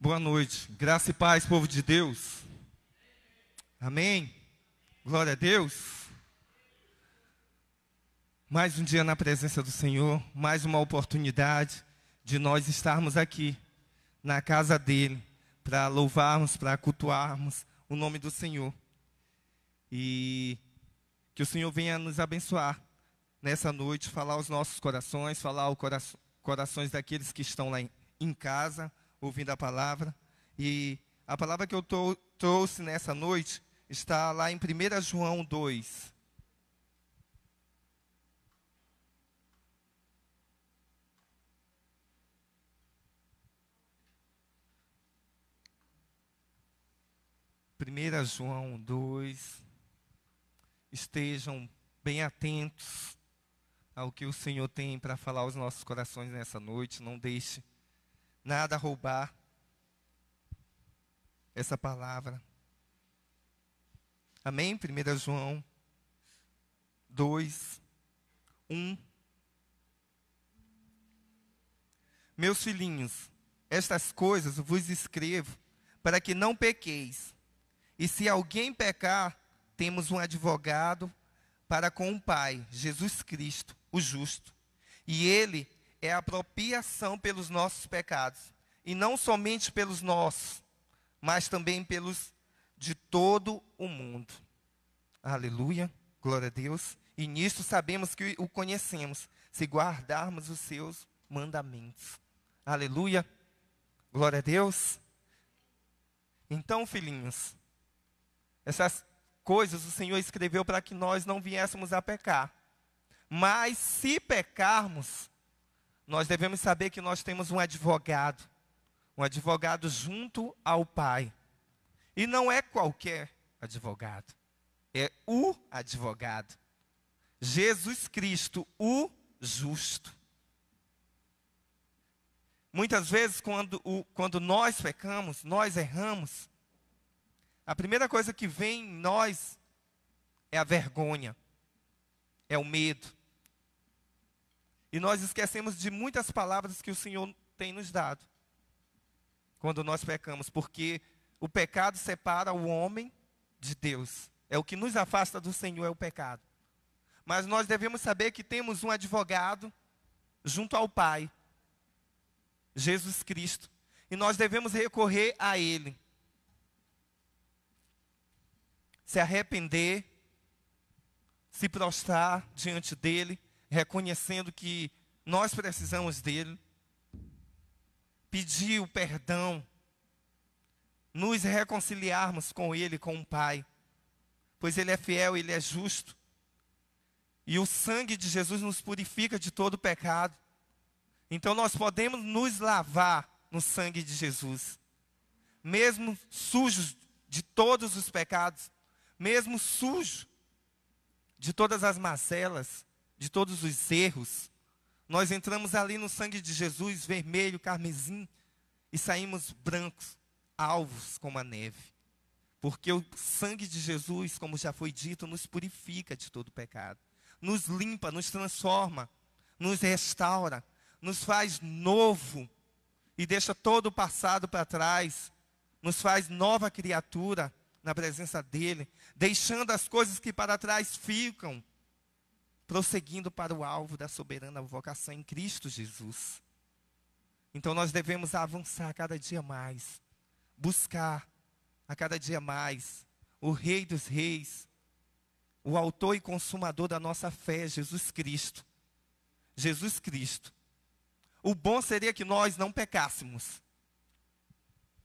Boa noite. Graça e paz, povo de Deus. Amém. Glória a Deus. Mais um dia na presença do Senhor, mais uma oportunidade de nós estarmos aqui na casa dele, para louvarmos, para cultuarmos o nome do Senhor. E que o Senhor venha nos abençoar nessa noite, falar aos nossos corações, falar aos corações daqueles que estão lá em casa, ouvindo a palavra. E a palavra que eu trouxe nessa noite está lá em 1 João 2. Primeira João 2. Estejam bem atentos ao que o Senhor tem para falar aos nossos corações nessa noite. Não deixe nada roubar essa palavra. Amém? 1 João 2, 1. Meus filhinhos, estas coisas vos escrevo para que não pequeis. E se alguém pecar, temos um advogado para com o Pai, Jesus Cristo, o justo. E ele é a propiciação pelos nossos pecados. E não somente pelos nossos, mas também pelos de todo o mundo. Aleluia, glória a Deus. E nisto sabemos que o conhecemos, se guardarmos os seus mandamentos. Aleluia, glória a Deus. Então, filhinhos, essas coisas o Senhor escreveu para que nós não viéssemos a pecar. Mas se pecarmos, nós devemos saber que nós temos um advogado junto ao Pai. E não é qualquer advogado, é o advogado. Jesus Cristo, o justo. Muitas vezes, quando nós pecamos, nós erramos, a primeira coisa que vem em nós é a vergonha, é o medo. E nós esquecemos de muitas palavras que o Senhor tem nos dado quando nós pecamos, porque o pecado separa o homem de Deus. É o que nos afasta do Senhor, é o pecado. Mas nós devemos saber que temos um advogado junto ao Pai, Jesus Cristo, e nós devemos recorrer a Ele. Se arrepender, se prostrar diante dEle, reconhecendo que nós precisamos dEle, pedir o perdão, nos reconciliarmos com Ele, com o Pai, pois Ele é fiel, Ele é justo, e o sangue de Jesus nos purifica de todo pecado. Então nós podemos nos lavar no sangue de Jesus, mesmo sujos de todos os pecados, mesmo sujo de todas as mazelas, de todos os erros, nós entramos ali no sangue de Jesus, vermelho, carmesim, e saímos brancos, alvos como a neve. Porque o sangue de Jesus, como já foi dito, nos purifica de todo pecado. Nos limpa, nos transforma, nos restaura, nos faz novo e deixa todo o passado para trás. Nos faz nova criatura na presença dEle, deixando as coisas que para trás ficam, prosseguindo para o alvo da soberana vocação em Cristo Jesus. Então nós devemos avançar a cada dia mais, buscar a cada dia mais o Rei dos Reis, o autor e consumador da nossa fé, Jesus Cristo. Jesus Cristo. O bom seria que nós não pecássemos,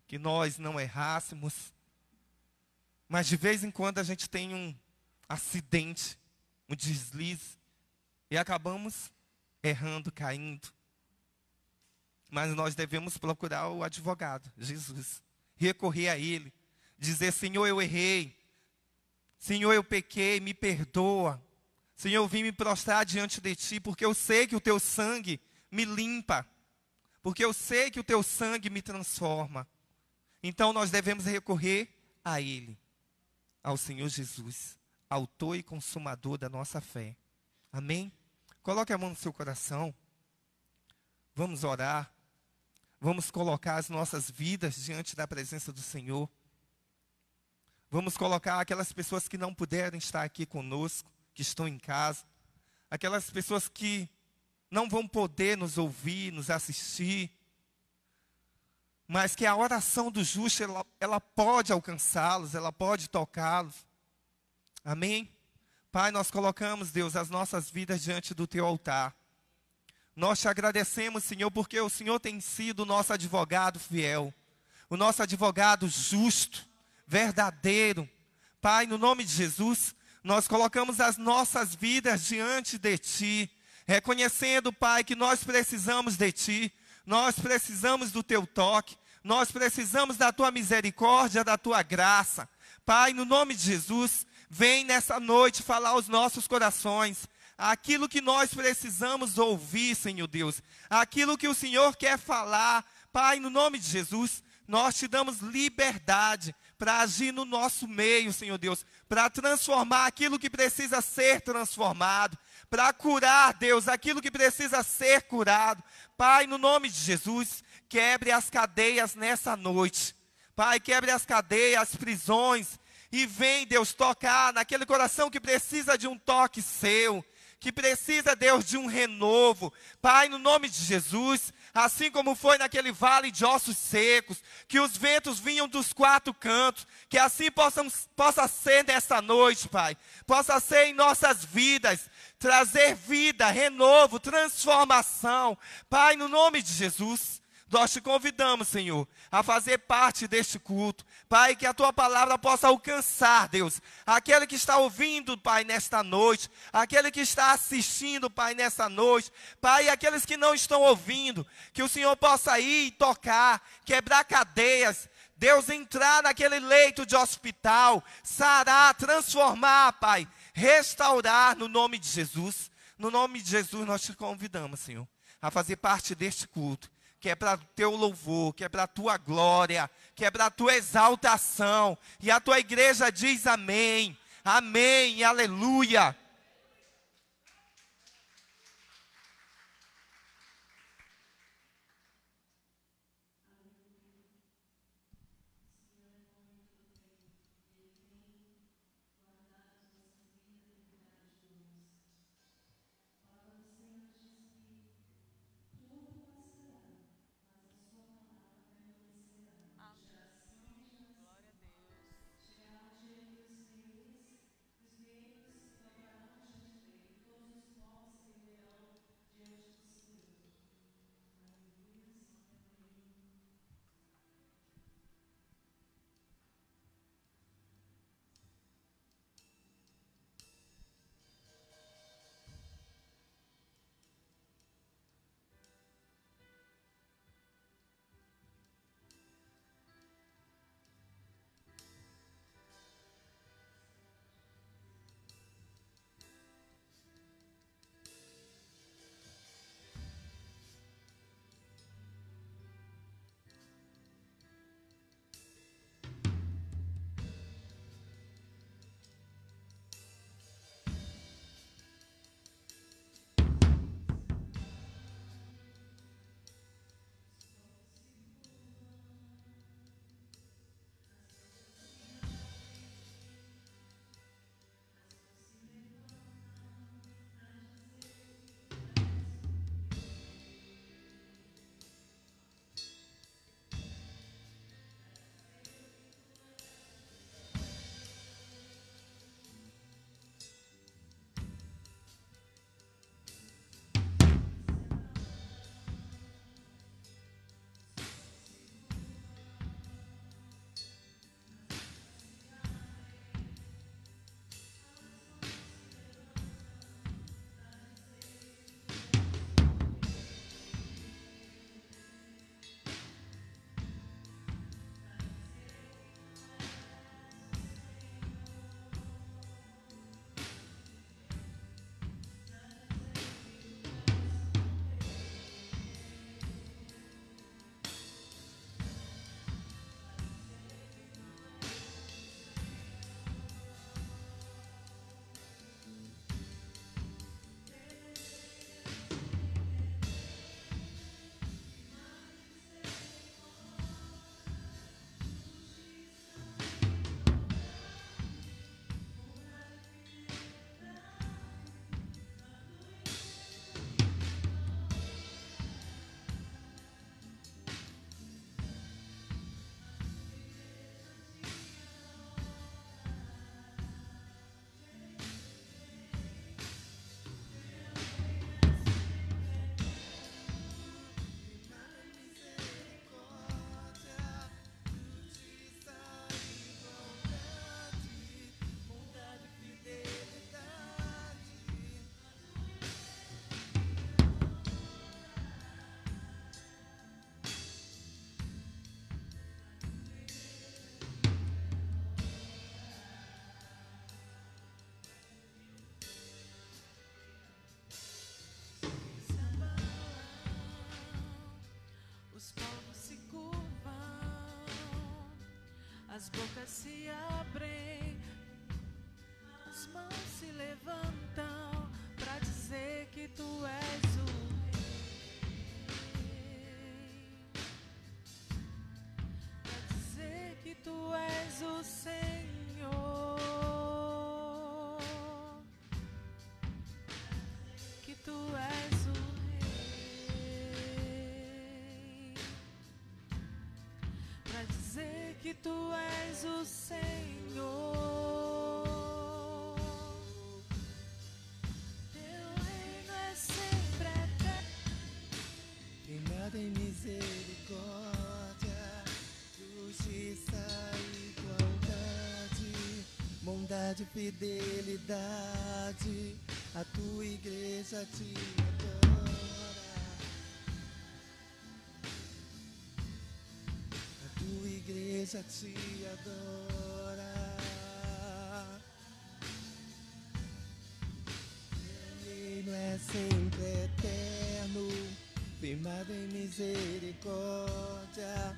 que nós não errássemos, mas de vez em quando a gente tem um acidente, um deslize, e acabamos errando, caindo. Mas nós devemos procurar o advogado, Jesus, recorrer a Ele, dizer: Senhor, eu errei, Senhor, eu pequei, me perdoa, Senhor, eu vim me prostrar diante de Ti, porque eu sei que o Teu sangue me limpa, porque eu sei que o Teu sangue me transforma. Então nós devemos recorrer a Ele, ao Senhor Jesus, autor e consumador da nossa fé. Amém? Coloque a mão no seu coração. Vamos orar. Vamos colocar as nossas vidas diante da presença do Senhor. Vamos colocar aquelas pessoas que não puderam estar aqui conosco, que estão em casa. Aquelas pessoas que não vão poder nos ouvir, nos assistir. Mas que a oração do justo, ela pode alcançá-los, ela pode tocá-los. Amém? Pai, nós colocamos, Deus, as nossas vidas diante do Teu altar. Nós te agradecemos, Senhor, porque o Senhor tem sido o nosso advogado fiel. O nosso advogado justo, verdadeiro. Pai, no nome de Jesus, nós colocamos as nossas vidas diante de Ti. Reconhecendo, Pai, que nós precisamos de Ti. Nós precisamos do Teu toque. Nós precisamos da Tua misericórdia, da Tua graça. Pai, no nome de Jesus, vem nessa noite falar aos nossos corações aquilo que nós precisamos ouvir, Senhor Deus. Aquilo que o Senhor quer falar. Pai, no nome de Jesus, nós te damos liberdade para agir no nosso meio, Senhor Deus. Para transformar aquilo que precisa ser transformado. Para curar, Deus, aquilo que precisa ser curado. Pai, no nome de Jesus, quebre as cadeias nessa noite. Pai, quebre as cadeias, as prisões. E vem, Deus, tocar naquele coração que precisa de um toque seu. Que precisa, Deus, de um renovo. Pai, no nome de Jesus, assim como foi naquele vale de ossos secos, que os ventos vinham dos quatro cantos, que assim possa ser nessa noite, Pai. Possa ser em nossas vidas, trazer vida, renovo, transformação. Pai, no nome de Jesus, nós te convidamos, Senhor, a fazer parte deste culto. Pai, que a Tua palavra possa alcançar, Deus, aquele que está ouvindo, Pai, nesta noite, aquele que está assistindo, Pai, nessa noite, Pai, e aqueles que não estão ouvindo, que o Senhor possa ir e tocar, quebrar cadeias, Deus, entrar naquele leito de hospital, sarar, transformar, Pai, restaurar no nome de Jesus. No nome de Jesus nós te convidamos, Senhor, a fazer parte deste culto. Que é para o Teu louvor, que é para a Tua glória, que é para a Tua exaltação. E a Tua igreja diz amém, amém e aleluia. as bocas se abrem, as mãos se levantam para dizer que tu és o Rei, para dizer que tu és o Senhor, que tu és o Rei, para dizer que tu és o Senhor. Firmado em misericórdia, justiça e igualdade, bondade e fidelidade, a tua igreja te adora, a tua igreja te adora. Teu reino é sempre eterno, firmado em misericórdia,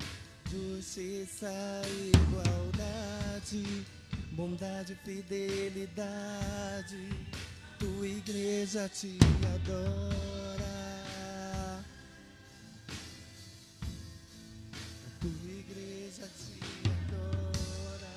justiça e igualdade, bondade e fidelidade, tua igreja te adora, a tua igreja te adora.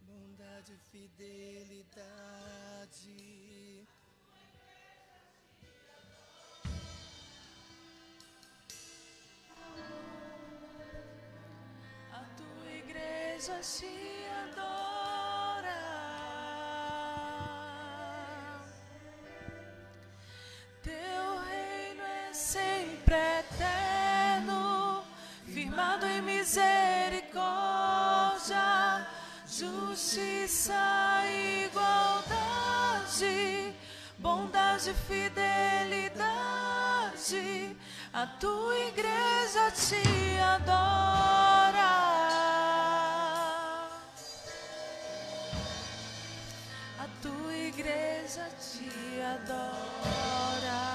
Bondade e fidelidade, A tua igreja te adora, teu reino é sempre eterno, firmado em misericórdia, justiça e igualdade, bondade e fidelidade, a tua igreja te adora, a tua igreja te adora.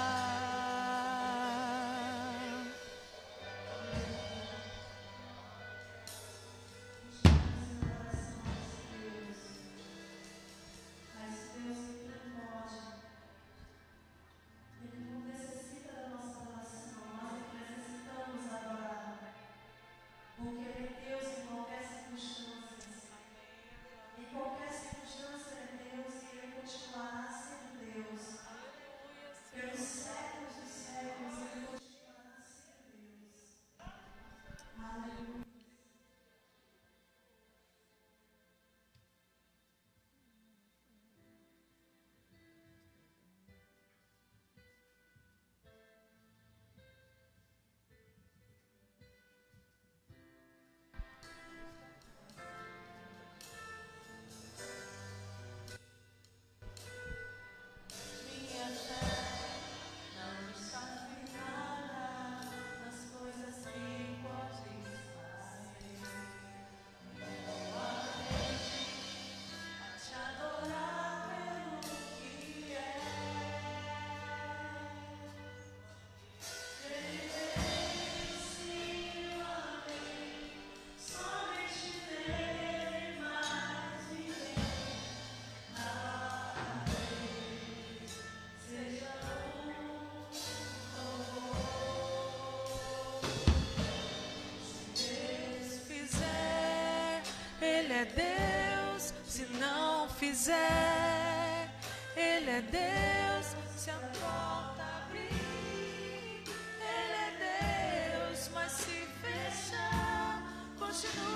Deus, se não fizer, Ele é Deus, se a porta abrir, Ele é Deus, mas se fechar, continua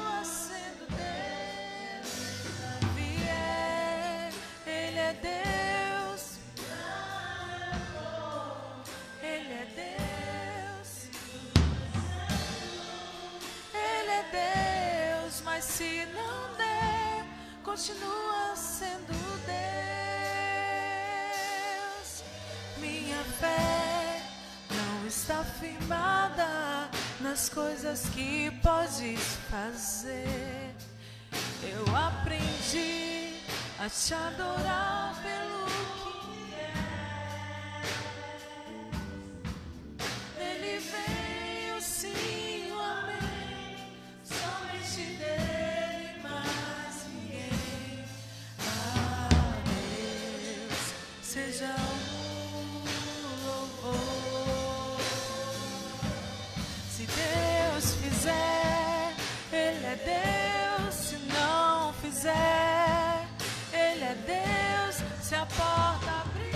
está firmada nas coisas que podes fazer. Eu aprendi a te adorar pelo que é. Ele veio, sim, o amém, somente dele, mais ninguém. Ah, Deus, seja o louvor. Se Deus fizer, Ele é Deus. Se não fizer, Ele é Deus. Se a porta abrir,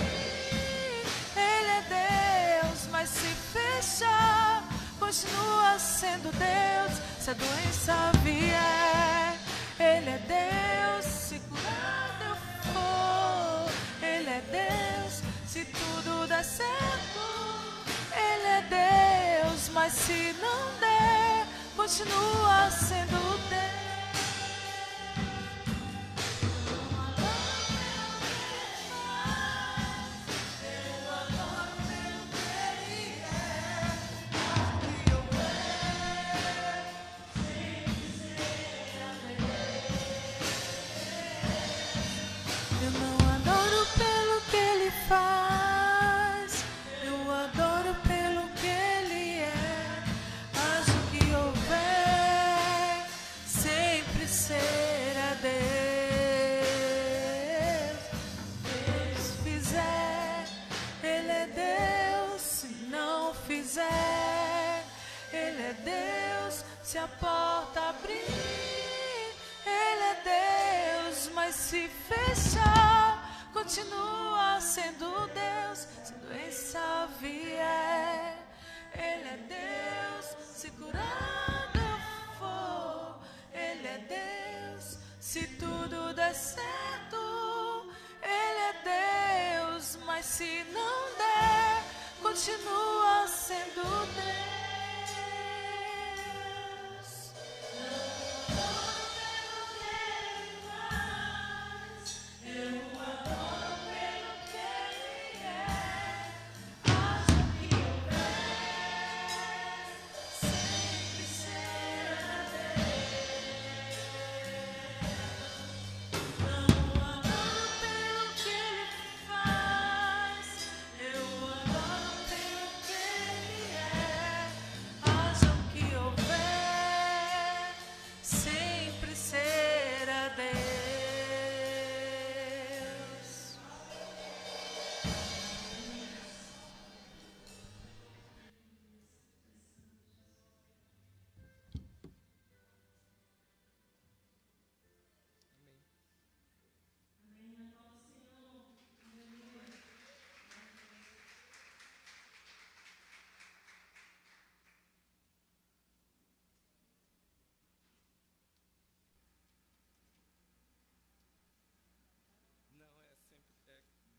Ele é Deus. Mas se fechar, continua sendo Deus. Se a doença vier, Ele é Deus. Se curado eu for, Ele é Deus. Se tudo der certo, Ele é Deus. Mas se não der, continua sendo Deus. Eu não adoro pelo que Ele faz, eu adoro pelo que Ele é. Haja o que houver, sempre será Deus. Deus fizer, Ele é Deus. Se não fizer, Ele é Deus. Se a porta abrir, Ele é Deus. Mas se fechar, continua sendo Deus. Se doença vier, Ele é Deus. Se curado eu for, Ele é Deus. Se tudo der certo, Ele é Deus. Mas se não der, continua sendo Deus.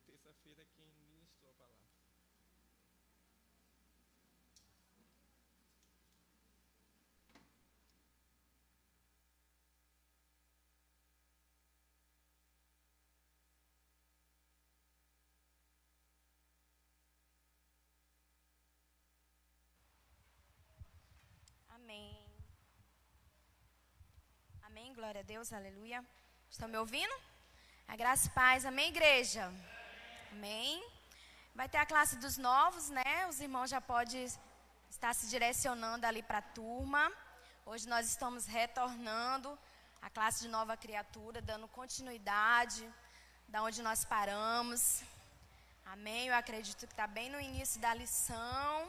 Terça-feira quem ministrou a palavra. Amém. Amém, glória a Deus, aleluia. Estão me ouvindo? A graça e paz, amém, igreja? Amém. Vai ter a classe dos novos, né? Os irmãos já podem estar se direcionando ali para a turma. Hoje nós estamos retornando a classe de nova criatura, dando continuidade da onde nós paramos. Amém. Eu acredito que está bem no início da lição.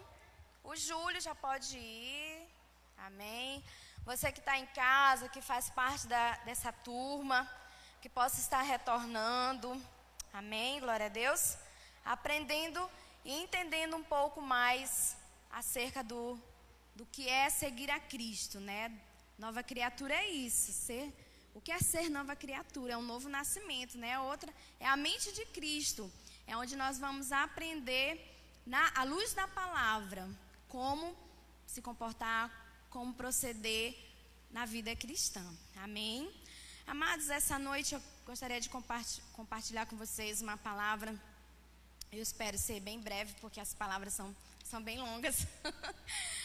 O Júlio já pode ir. Amém. Você que está em casa, que faz parte dessa turma, que possa estar retornando. Amém, glória a Deus. Aprendendo e entendendo um pouco mais acerca do que é seguir a Cristo, né? Nova criatura é isso, o que é ser nova criatura? É um novo nascimento, né? Outra é a mente de Cristo. É onde nós vamos aprender, à luz da palavra, como se comportar, como proceder na vida cristã. Amém? Amados, essa noite eu gostaria de compartilhar com vocês uma palavra. Eu espero ser bem breve, porque as palavras são são bem longas.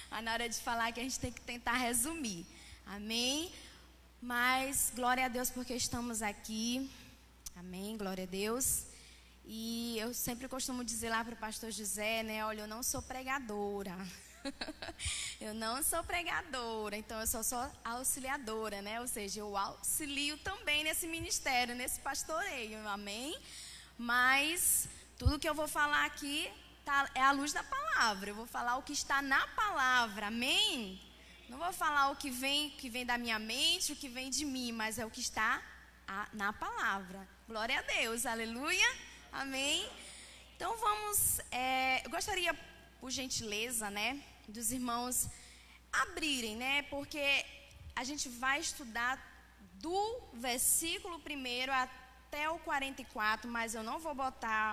Mas na hora de falar que a gente tem que tentar resumir. Amém? Mas glória a Deus porque estamos aqui. Amém? Glória a Deus. E eu sempre costumo dizer lá para o pastor José, né? Olha, eu não sou pregadora. Eu não sou pregadora, então eu sou só auxiliadora, né? Ou seja, eu auxilio também nesse ministério, nesse pastoreio, amém? Mas tudo que eu vou falar aqui é à luz da palavra. Eu vou falar o que está na palavra, amém? Não vou falar o que vem da minha mente, o que vem de mim, mas é o que está na palavra. Glória a Deus, aleluia, amém? Então vamos, eu gostaria, por gentileza, né, dos irmãos abrirem, né, porque a gente vai estudar do versículo 1 até o 44, mas eu não vou botar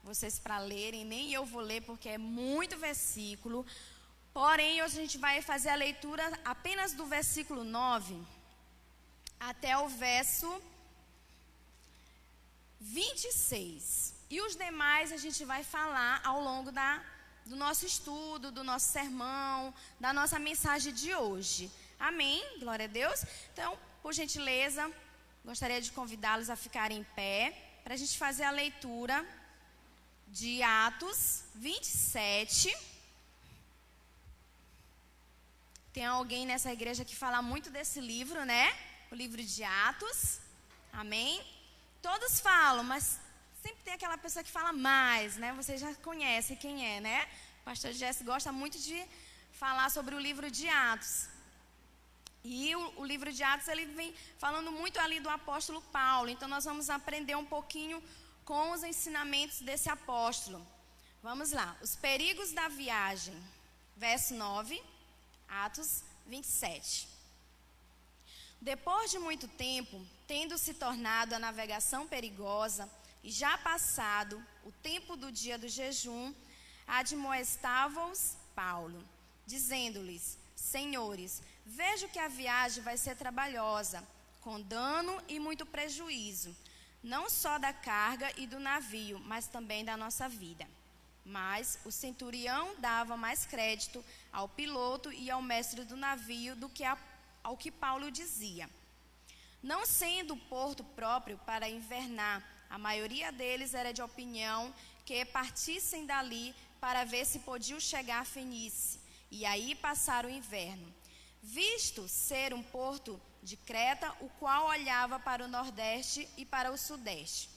vocês para lerem, nem eu vou ler, porque é muito versículo. Porém, hoje a gente vai fazer a leitura apenas do versículo 9 até o verso 26. E os demais a gente vai falar ao longo do nosso estudo, do nosso sermão, da nossa mensagem de hoje. Amém? Glória a Deus. Então, por gentileza, gostaria de convidá-los a ficarem em pé, para a gente fazer a leitura de Atos 27. Tem alguém nessa igreja que fala muito desse livro, né? O livro de Atos. Amém? Todos falam, mas sempre tem aquela pessoa que fala mais, né? Vocês já conhecem quem é, né? O pastor Jesse gosta muito de falar sobre o livro de Atos. E o livro de Atos, ele vem falando muito ali do apóstolo Paulo. Então, nós vamos aprender um pouquinho com os ensinamentos desse apóstolo. Vamos lá. Os perigos da viagem. Verso 9, Atos 27. Depois de muito tempo, tendo se tornado a navegação perigosa, e já passado o tempo do dia do jejum, admoestavam-os Paulo, dizendo-lhes: Senhores, vejo que a viagem vai ser trabalhosa, com dano e muito prejuízo, não só da carga e do navio, mas também da nossa vida. Mas o centurião dava mais crédito ao piloto e ao mestre do navio do que ao que Paulo dizia. Não sendo o porto próprio para invernar, a maioria deles era de opinião que partissem dali para ver se podiam chegar a Fenícia e aí passar o inverno, visto ser um porto de Creta, o qual olhava para o nordeste e para o sudeste.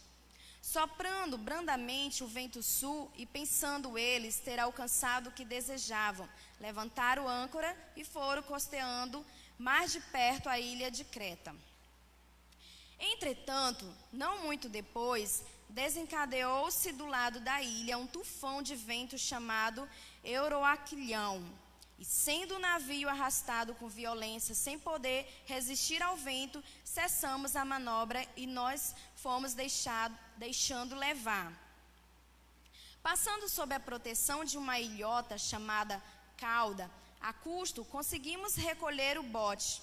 Soprando brandamente o vento sul e pensando eles ter alcançado o que desejavam, levantaram âncora e foram costeando mais de perto a ilha de Creta. Entretanto, não muito depois, desencadeou-se do lado da ilha um tufão de vento chamado Euroaquilhão. E sendo o navio arrastado com violência, sem poder resistir ao vento, cessamos a manobra e nós fomos deixando levar. Passando sob a proteção de uma ilhota chamada Cauda, a custo conseguimos recolher o bote.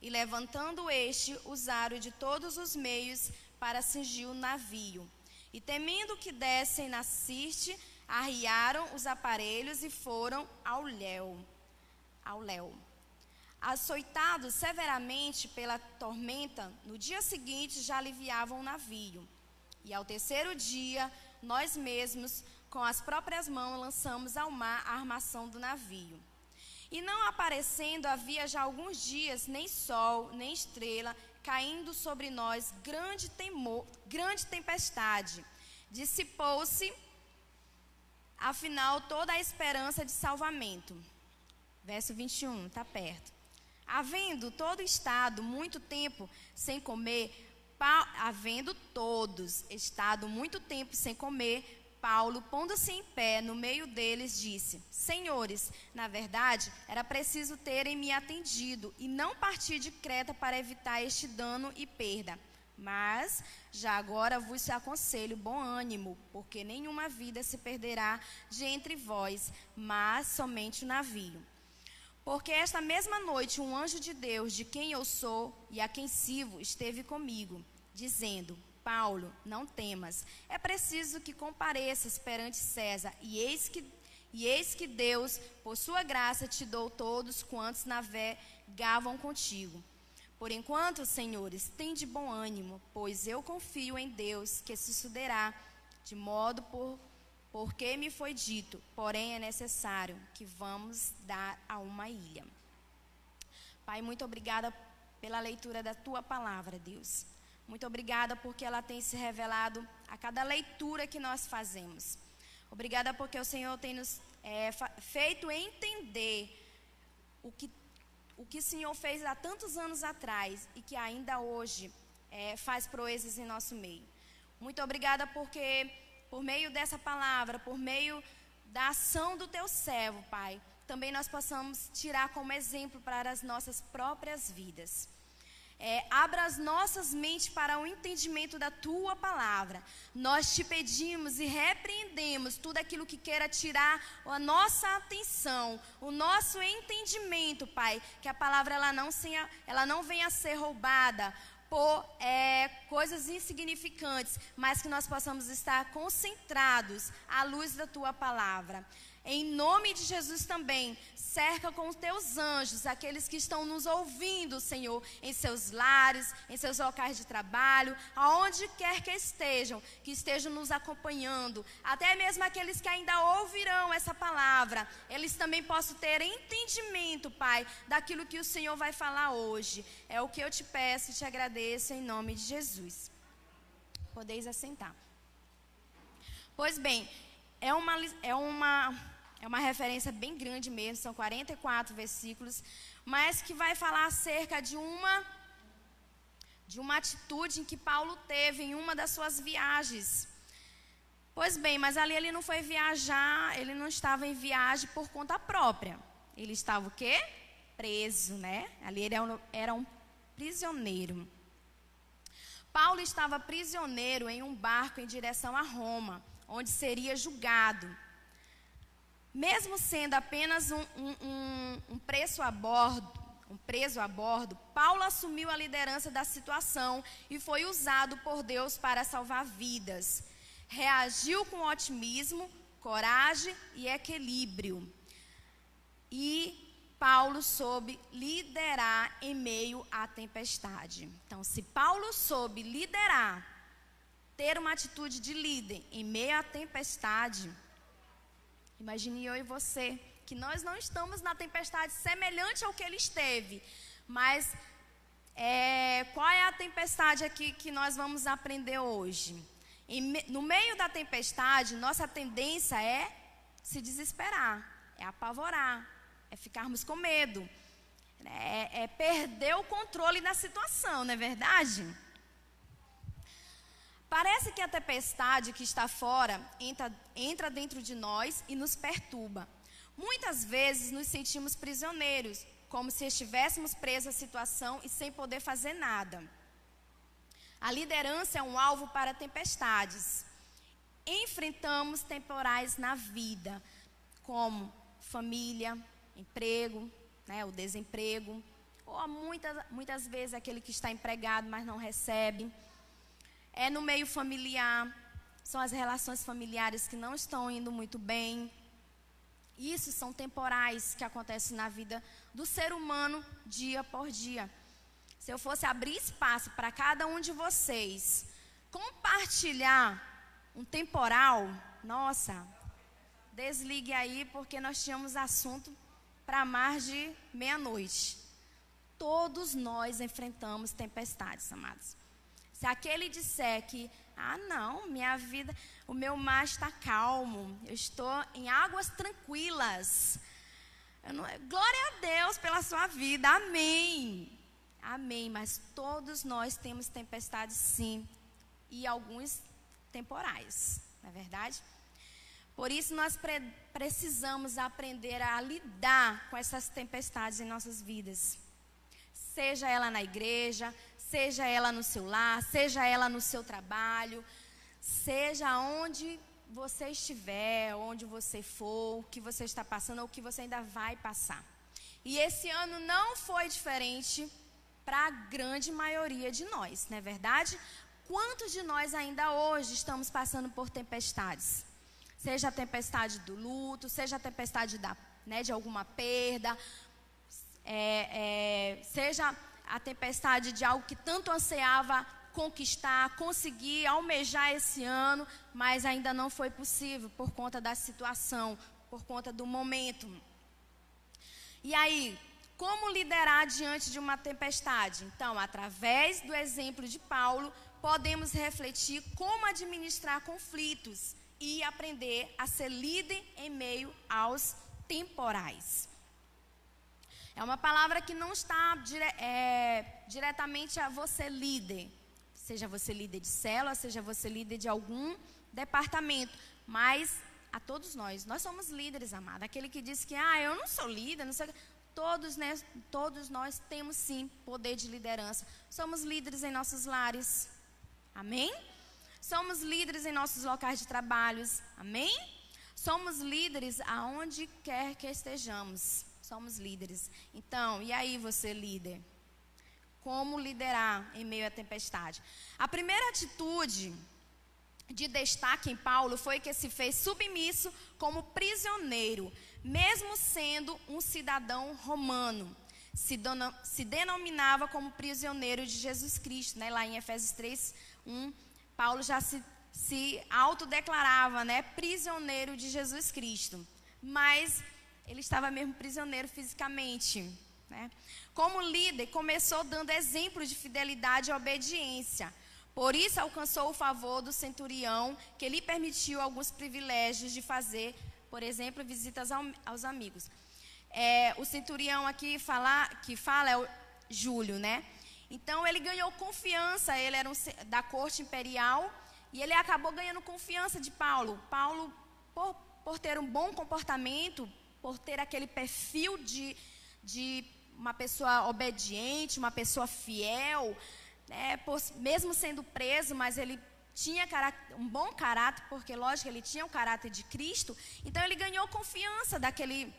E levantando este, usaram de todos os meios para cingir o navio. E temendo que dessem na Sirte, arriaram os aparelhos e foram ao léu. Açoitados severamente pela tormenta, no dia seguinte já aliviavam o navio. E ao terceiro dia, nós mesmos, com as próprias mãos, lançamos ao mar a armação do navio. E não aparecendo havia já alguns dias, nem sol, nem estrela, caindo sobre nós grande tempestade. Dissipou-se, afinal, toda a esperança de salvamento. Verso 21, está perto. Havendo todo estado muito tempo sem comer, Paulo, pondo-se em pé no meio deles, disse: Senhores, na verdade, era preciso terem me atendido e não partir de Creta para evitar este dano e perda. Mas, já agora vos aconselho bom ânimo, porque nenhuma vida se perderá de entre vós, mas somente o navio. Porque esta mesma noite um anjo de Deus, de quem eu sou e a quem sirvo, esteve comigo, dizendo: Paulo, não temas, é preciso que compareças perante César, e eis E eis que Deus, por sua graça, te dou todos quantos navegavam contigo. Por enquanto, senhores, tende bom ânimo, pois eu confio em Deus, que sucederá, de modo porque me foi dito, porém é necessário que vamos dar a uma ilha. Pai, muito obrigada pela leitura da Tua palavra, Deus. Muito obrigada porque ela tem se revelado a cada leitura que nós fazemos. Obrigada porque o Senhor tem nos feito entender o que o Senhor fez há tantos anos atrás e que ainda hoje faz proezas em nosso meio. Muito obrigada porque por meio dessa palavra, por meio da ação do Teu servo, Pai, também nós possamos tirar como exemplo para as nossas próprias vidas. Abra as nossas mentes para o entendimento da Tua palavra. Nós te pedimos e repreendemos tudo aquilo que queira tirar a nossa atenção, o nosso entendimento, Pai, que a palavra ela não venha a ser roubada por coisas insignificantes, mas que nós possamos estar concentrados à luz da Tua palavra. Em nome de Jesus também, cerca com os Teus anjos aqueles que estão nos ouvindo, Senhor, em seus lares, em seus locais de trabalho, aonde quer que estejam nos acompanhando, até mesmo aqueles que ainda ouvirão essa palavra, eles também possam ter entendimento, Pai, daquilo que o Senhor vai falar hoje. É o que eu te peço e te agradeço em nome de Jesus. Podeis assentar. Pois bem, é uma referência bem grande mesmo, são 44 versículos, mas que vai falar acerca de uma atitude em que Paulo teve em uma das suas viagens. Pois bem, mas ali ele não foi viajar, ele não estava em viagem por conta própria. Ele estava o quê? Preso, né? Ali ele era um prisioneiro. Paulo estava prisioneiro em um barco em direção a Roma, onde seria julgado. Mesmo sendo apenas um preso a bordo, Paulo assumiu a liderança da situação e foi usado por Deus para salvar vidas. Reagiu com otimismo, coragem e equilíbrio. E Paulo soube liderar em meio à tempestade. Então, se Paulo soube liderar, ter uma atitude de líder em meio à tempestade, imagine eu e você, que nós não estamos na tempestade semelhante ao que ele esteve, mas qual é a tempestade aqui que nós vamos aprender hoje? No meio da tempestade, nossa tendência é se desesperar, é apavorar, é ficarmos com medo, é perder o controle da situação, não é verdade? Parece que a tempestade que está fora entra dentro de nós e nos perturba. Muitas vezes nos sentimos prisioneiros, como se estivéssemos presos à situação e sem poder fazer nada. A liderança é um alvo para tempestades. Enfrentamos temporais na vida, como família, emprego, o desemprego, ou muitas vezes aquele que está empregado, mas não recebe. No meio familiar, são as relações familiares que não estão indo muito bem. Isso são temporais que acontecem na vida do ser humano dia por dia. Se eu fosse abrir espaço para cada um de vocês compartilhar um temporal, nossa, desligue aí porque nós tínhamos assunto para mais de meia-noite. Todos nós enfrentamos tempestades, amados. Se aquele disser que, não, minha vida, o meu mar está calmo, eu estou em águas tranquilas. Glória a Deus pela sua vida, amém. Amém, mas todos nós temos tempestades sim, e alguns temporais, não é verdade? Por isso nós precisamos aprender a lidar com essas tempestades em nossas vidas. Seja ela na igreja, seja ela no seu lar, seja ela no seu trabalho, seja onde você estiver, onde você for, o que você está passando ou o que você ainda vai passar. E esse ano não foi diferente para a grande maioria de nós, não é verdade? Quantos de nós ainda hoje estamos passando por tempestades? seja a tempestade do luto, seja a tempestade de alguma perda, seja a tempestade de algo que tanto ansiava conquistar, conseguir, almejar esse ano, mas ainda não foi possível por conta da situação, por conta do momento. E aí, como liderar diante de uma tempestade? Então, através do exemplo de Paulo, podemos refletir como administrar conflitos e aprender a ser líder em meio aos temporais. É uma palavra que não está diretamente a você líder, seja você líder de célula, seja você líder de algum departamento, mas a todos nós somos líderes, amado. Aquele que diz que, eu não sou líder, não sei, todos nós temos sim poder de liderança. Somos líderes em nossos lares, amém? Somos líderes em nossos locais de trabalhos, amém? Somos líderes aonde quer que estejamos, somos líderes. Então, e aí você líder? Como liderar em meio à tempestade? A primeira atitude de destaque em Paulo foi que se fez submisso como prisioneiro, mesmo sendo um cidadão romano. Se denominava como prisioneiro de Jesus Cristo, né? Lá em Efésios 3:1, Paulo já se autodeclarava, né, prisioneiro de Jesus Cristo. Mas ele estava mesmo prisioneiro fisicamente, né? Como líder, começou dando exemplo de fidelidade e obediência. Por isso alcançou o favor do centurião, que lhe permitiu alguns privilégios de fazer, por exemplo, visitas aos amigos. O centurião aqui que fala é o Júlio, né? Então ele ganhou confiança, ele era da corte imperial, e ele acabou ganhando confiança de Paulo. Paulo, por ter um bom comportamento, por ter aquele perfil de uma pessoa obediente, uma pessoa fiel, né, mesmo sendo preso, mas ele tinha um bom caráter, porque lógico, ele tinha o caráter de Cristo. Então ele ganhou confiança daquele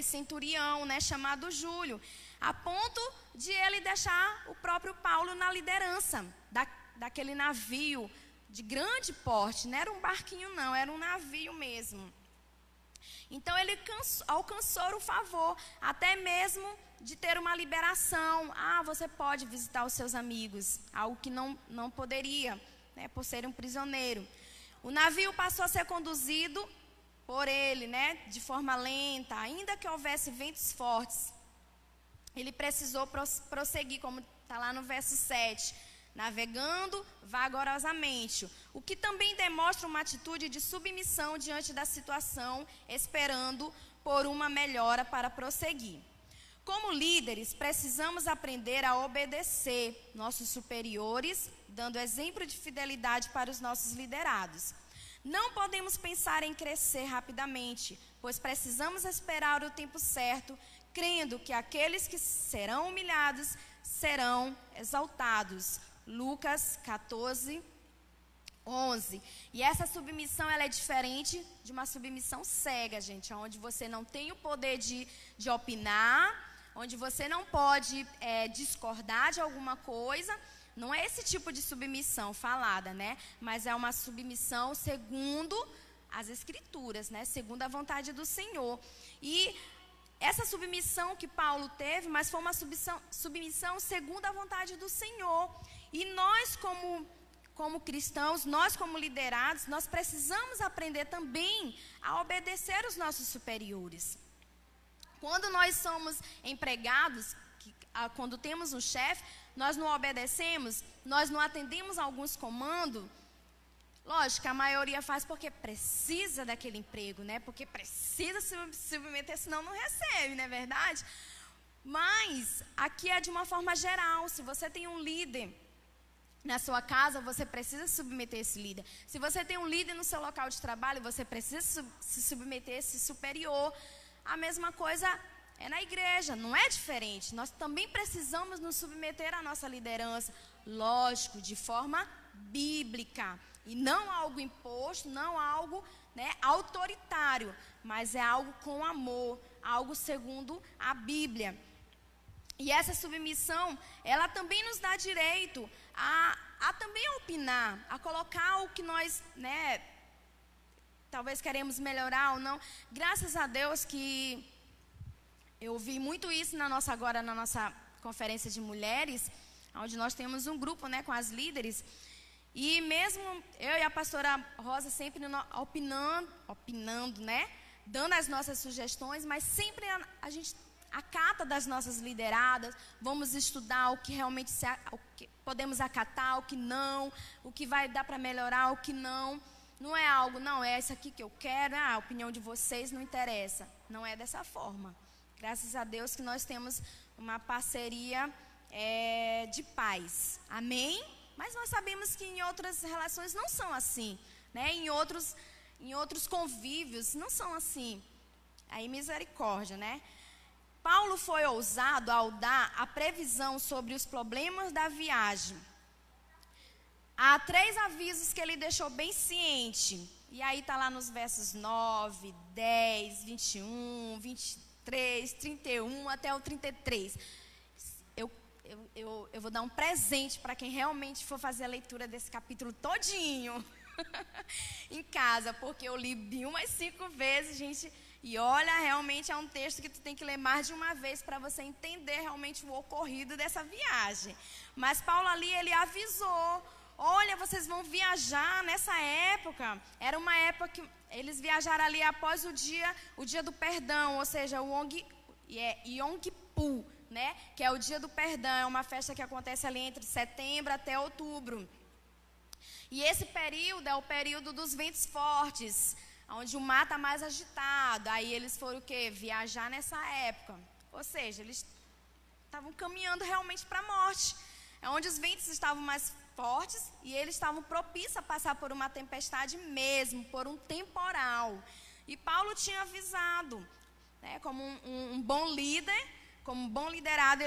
centurião, né, chamado Júlio, a ponto de ele deixar o próprio Paulo na liderança daquele navio de grande porte. Não era um barquinho não, era um navio mesmo. Então ele alcançou o favor, até mesmo de ter uma liberação. Você pode visitar os seus amigos, algo que não poderia, né, por ser um prisioneiro. O navio passou a ser conduzido por ele, né, de forma lenta, ainda que houvesse ventos fortes. Ele precisou prosseguir, como está lá no verso 7, navegando vagarosamente, o que também demonstra uma atitude de submissão diante da situação, esperando por uma melhora para prosseguir. Como líderes, precisamos aprender a obedecer nossos superiores, dando exemplo de fidelidade para os nossos liderados. Não podemos pensar em crescer rapidamente, pois precisamos esperar o tempo certo, crendo que aqueles que serão humilhados serão exaltados. Lucas 14:11. E essa submissão, ela é diferente de uma submissão cega, gente, onde você não tem o poder de opinar, onde você não pode discordar de alguma coisa. Não é esse tipo de submissão falada, né? Mas é uma submissão segundo as Escrituras, né? Segundo a vontade do Senhor. E essa submissão que Paulo teve, mas foi uma submissão segundo a vontade do Senhor. E nós, como cristãos, nós como liderados, nós precisamos aprender também a obedecer os nossos superiores. Quando nós somos empregados, quando temos um chefe, nós não obedecemos, nós não atendemos a alguns comandos. Lógico, a maioria faz porque precisa daquele emprego, né? Porque precisa se submeter, senão não recebe, não é verdade? Mas aqui é de uma forma geral. Se você tem um líder na sua casa, você precisa submeter esse líder. Se você tem um líder no seu local de trabalho, você precisa se submeter a esse superior. A mesma coisa é na igreja, não é diferente. Nós também precisamos nos submeter à nossa liderança, lógico, de forma bíblica. E não algo imposto, não algo, né, autoritário, mas é algo com amor, algo segundo a Bíblia. E essa submissão, ela também nos dá direito a também opinar, a colocar o que nós, né, talvez queremos melhorar ou não. Graças a Deus que eu vi muito isso agora na nossa conferência de mulheres, onde nós temos um grupo, né, com as líderes. E mesmo eu e a pastora Rosa sempre opinando, né, dando as nossas sugestões, mas sempre a gente acata das nossas lideradas, vamos estudar o que realmente o que podemos acatar, o que não, o que vai dar para melhorar, o que não. Não é algo, não, é isso aqui que eu quero, a opinião de vocês não interessa. Não é dessa forma. Graças a Deus que nós temos uma parceria de paz. Amém? Mas nós sabemos que em outras relações não são assim, né? Em outros convívios não são assim. Aí misericórdia, né? Paulo foi ousado ao dar a previsão sobre os problemas da viagem. Há 3 avisos que ele deixou bem ciente. E aí está lá nos versos 9, 10, 21, 23, 31 até o 33. Eu vou dar um presente para quem realmente for fazer a leitura desse capítulo todinho em casa, porque eu li umas 5 vezes, gente, e olha, realmente é um texto que tu tem que ler mais de uma vez para você entender realmente o ocorrido dessa viagem. Mas Paulo ali, ele avisou, olha, vocês vão viajar nessa época. Era uma época que eles viajaram ali após o dia do perdão, ou seja, o Yom Kippur, né? Que é o dia do perdão, é uma festa que acontece ali entre setembro até outubro. E esse período é o período dos ventos fortes, onde o mar está mais agitado. Aí eles foram o quê? Viajar nessa época. Ou seja, eles estavam caminhando realmente para a morte. É onde os ventos estavam mais fortes e eles estavam propícios a passar por uma tempestade mesmo, por um temporal. E Paulo tinha avisado, né, como um bom líder, como um bom liderado,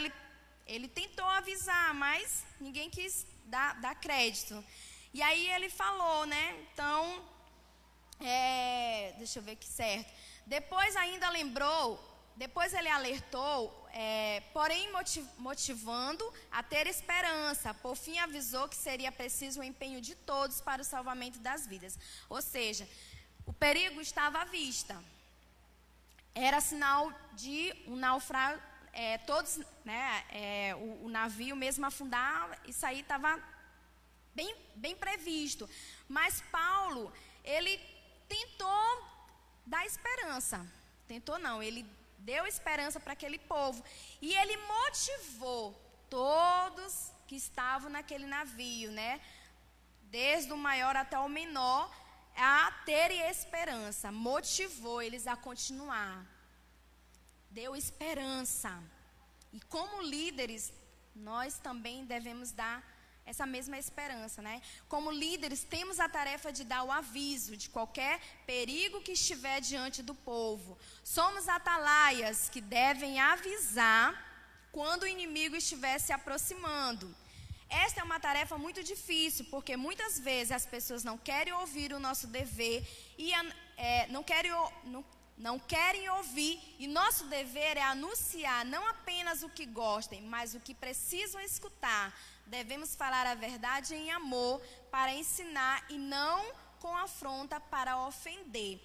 ele tentou avisar, mas ninguém quis dar crédito. E aí ele falou, né, então, deixa eu ver aqui certo. Depois ele alertou, porém motivando a ter esperança. Por fim avisou que seria preciso o empenho de todos para o salvamento das vidas. Ou seja, o perigo estava à vista. Era sinal de um naufrágio, todos, né, o navio mesmo afundar, isso aí estava bem previsto. Mas Paulo, ele tentou dar esperança. Tentou não, ele deu esperança para aquele povo. E ele motivou todos que estavam naquele navio, né, desde o maior até o menor, a terem esperança. Motivou eles a continuar. Deu esperança. E como líderes, nós também devemos dar essa mesma esperança, né? Como líderes, temos a tarefa de dar o aviso de qualquer perigo que estiver diante do povo. Somos atalaias que devem avisar quando o inimigo estiver se aproximando. Esta é uma tarefa muito difícil, porque muitas vezes as pessoas não querem ouvir o nosso dever e não querem ouvir, e nosso dever é anunciar não apenas o que gostem, mas o que precisam escutar. Devemos falar a verdade em amor para ensinar e não com afronta para ofender.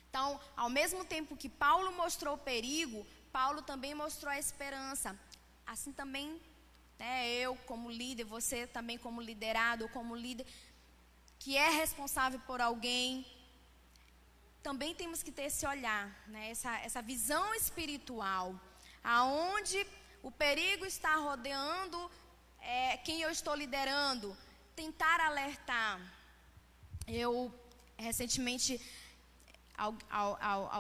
Então, ao mesmo tempo que Paulo mostrou o perigo, Paulo também mostrou a esperança. Assim também, né, eu como líder, você também como liderado, como líder que é responsável por alguém, também temos que ter esse olhar, né, essa visão espiritual, aonde o perigo está rodeando quem eu estou liderando, tentar alertar. Eu, recentemente,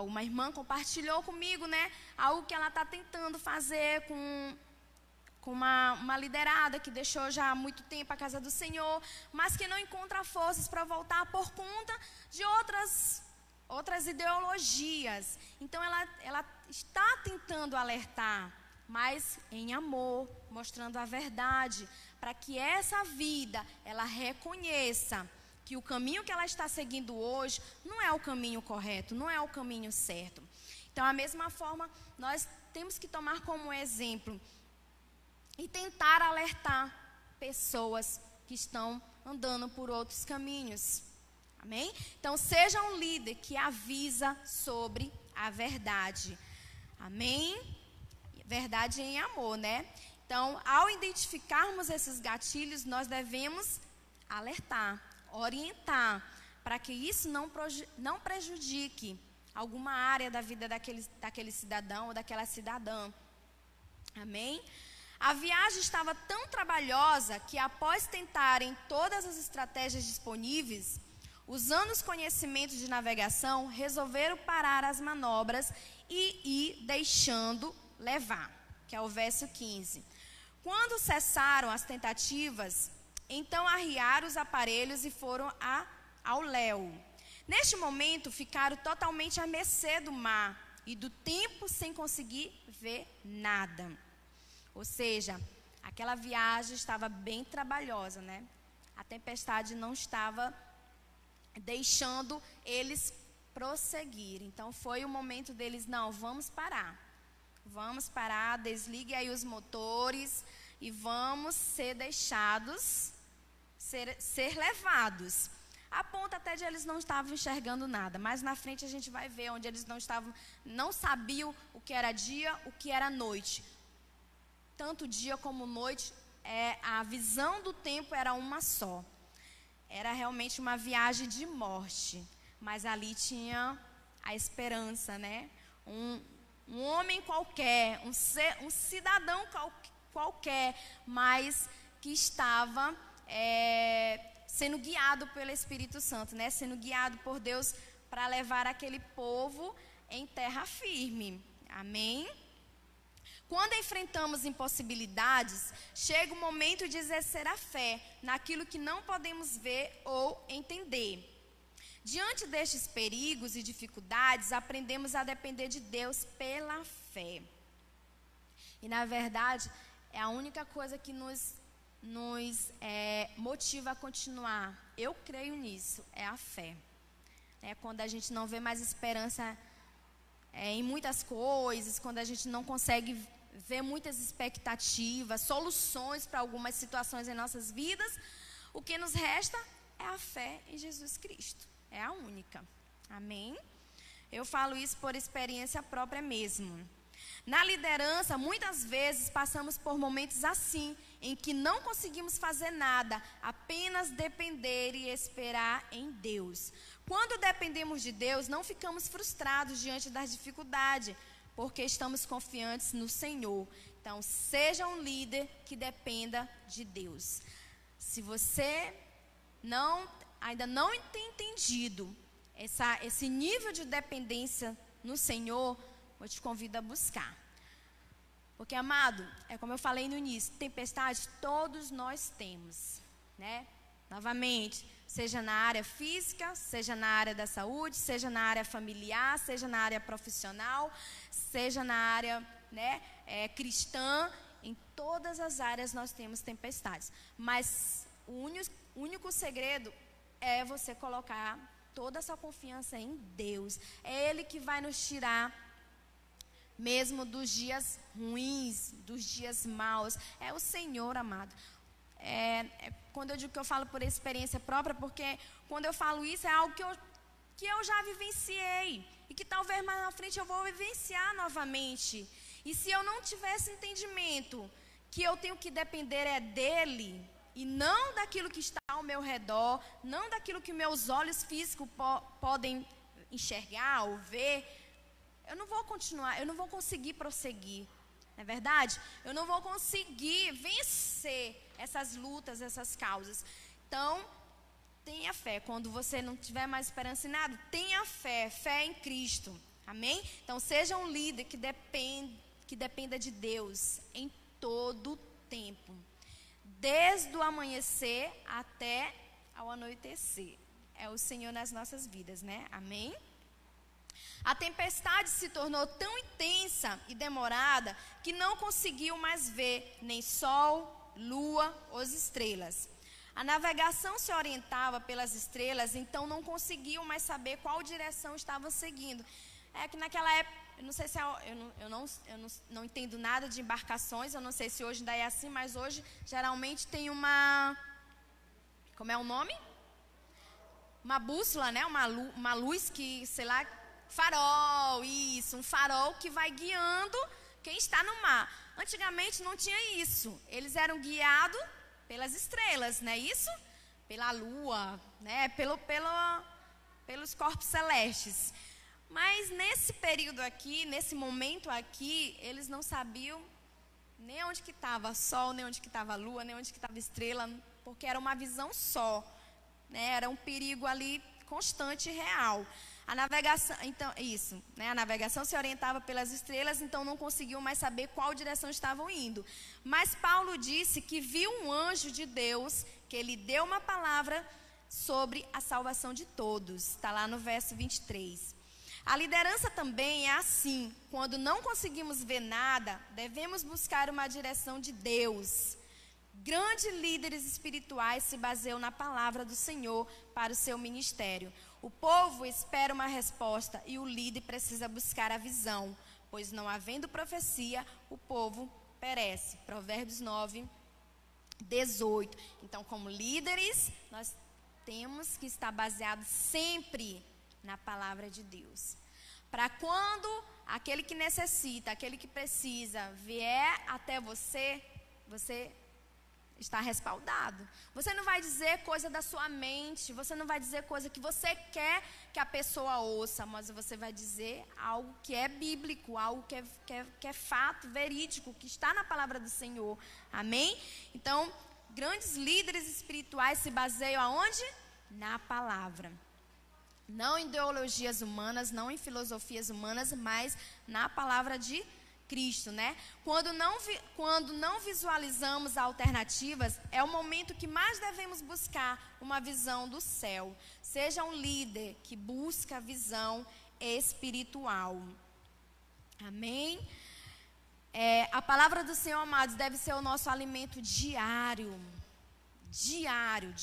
uma irmã compartilhou comigo, né, algo que ela está tentando fazer com uma liderada que deixou já há muito tempo a casa do Senhor, mas que não encontra forças para voltar por conta de outras ideologias. Então ela está tentando alertar, mas em amor, mostrando a verdade, para que essa vida ela reconheça que o caminho que ela está seguindo hoje não é o caminho correto, não é o caminho certo. Então, da mesma forma, nós temos que tomar como exemplo e tentar alertar pessoas que estão andando por outros caminhos. Amém? Então, seja um líder que avisa sobre a verdade. Amém? Verdade em amor, né? Então, ao identificarmos esses gatilhos, nós devemos alertar, orientar, para que isso não prejudique alguma área da vida daquele cidadão ou daquela cidadã. Amém? A viagem estava tão trabalhosa que, após tentarem todas as estratégias disponíveis, usando os conhecimentos de navegação, resolveram parar as manobras e ir deixando levar, que é o verso 15. Quando cessaram as tentativas, então arriaram os aparelhos e foram ao léu. Neste momento, ficaram totalmente à mercê do mar e do tempo sem conseguir ver nada. Ou seja, aquela viagem estava bem trabalhosa, né? A tempestade não estava deixando eles prosseguir. Então, foi o momento deles, não, vamos parar. Vamos parar, desligue aí os motores e vamos ser deixados, ser levados. A ponto até de eles não estavam enxergando nada. Mas na frente a gente vai ver onde eles não sabiam o que era dia, o que era noite. Tanto dia como noite, a visão do tempo era uma só. Era realmente uma viagem de morte. Mas ali tinha a esperança, né? Um homem qualquer, um cidadão qualquer, mas que estava sendo guiado pelo Espírito Santo, né? Sendo guiado por Deus para levar aquele povo em terra firme. Amém? Quando enfrentamos impossibilidades, chega o momento de exercer a fé naquilo que não podemos ver ou entender. Diante destes perigos e dificuldades, aprendemos a depender de Deus pela fé. E, na verdade, é a única coisa que nos motiva a continuar. Eu creio nisso, é a fé. É quando a gente não vê mais esperança em muitas coisas, quando a gente não consegue ver muitas expectativas, soluções para algumas situações em nossas vidas, o que nos resta é a fé em Jesus Cristo. É a única. Amém? Eu falo isso por experiência própria mesmo. Na liderança, muitas vezes passamos por momentos assim, em que não conseguimos fazer nada, apenas depender e esperar em Deus. Quando dependemos de Deus, não ficamos frustrados diante das dificuldades, porque estamos confiantes no Senhor. Então, seja um líder que dependa de Deus. Se você ainda não tem entendido esse nível de dependência no Senhor, eu te convido a buscar. Porque, amado, é como eu falei no início, tempestade todos nós temos, né? Novamente, seja na área física, seja na área da saúde, seja na área familiar, seja na área profissional, seja na área, né, cristã, em todas as áreas nós temos tempestades. Mas o único segredo é você colocar toda a sua confiança em Deus. É Ele que vai nos tirar mesmo dos dias ruins, dos dias maus. É o Senhor, amado. Quando eu digo que eu falo por experiência própria, porque quando eu falo isso é algo que eu já vivenciei e que talvez mais na frente eu vou vivenciar novamente. E se eu não tivesse entendimento que eu tenho que depender dEle e não daquilo que está ao meu redor, não daquilo que meus olhos físicos podem enxergar ou ver, eu não vou continuar, eu não vou conseguir prosseguir, não é verdade? Eu não vou conseguir vencer essas lutas, essas causas. Então, tenha fé. Quando você não tiver mais esperança em nada, tenha fé em Cristo. Amém? Então, seja um líder que dependa de Deus em todo o tempo. Desde o amanhecer até ao anoitecer. É o Senhor nas nossas vidas, né? Amém? A tempestade se tornou tão intensa e demorada que não conseguiu mais ver nem sol, lua ou estrelas. A navegação se orientava pelas estrelas, então não conseguiam mais saber qual direção estavam seguindo. É que naquela época, eu não sei se eu não entendo nada de embarcações, eu não sei se hoje ainda é assim, mas hoje geralmente tem uma, como é o nome? uma bússola, né? Uma luz que, sei lá, farol, isso, um farol que vai guiando quem está no mar. Antigamente não tinha isso. Eles eram guiados pelas estrelas, não é isso? Pela lua, né? Pelos corpos celestes. Mas nesse período aqui, nesse momento aqui, eles não sabiam nem onde que estava sol, nem onde que estava lua, nem onde que estava estrela, porque era uma visão só, né? Era um perigo ali constante e real. A navegação, então, isso, né? A navegação se orientava pelas estrelas, então não conseguiam mais saber qual direção estavam indo. Mas Paulo disse que viu um anjo de Deus, que ele deu uma palavra sobre a salvação de todos. Está lá no verso 23. A liderança também é assim. Quando não conseguimos ver nada, devemos buscar uma direção de Deus. Grandes líderes espirituais se baseiam na palavra do Senhor para o seu ministério. O povo espera uma resposta e o líder precisa buscar a visão, pois não havendo profecia, o povo perece. Provérbios 9, 18. Então, como líderes, nós temos que estar baseados sempre na palavra de Deus. Para quando aquele que necessita, aquele que precisa vier até você, você está respaldado. Você não vai dizer coisa da sua mente, você não vai dizer coisa que você quer que a pessoa ouça, mas você vai dizer algo que é bíblico, algo que é fato, verídico, que está na palavra do Senhor. Amém? Então, grandes líderes espirituais se baseiam aonde? Na palavra. Não em ideologias humanas, não em filosofias humanas, mas na palavra de Cristo, né? Quando não visualizamos alternativas, é o momento que mais devemos buscar uma visão do céu. Seja um líder que busca a visão espiritual. Amém? A palavra do Senhor, amados, deve ser o nosso alimento diário. Diário.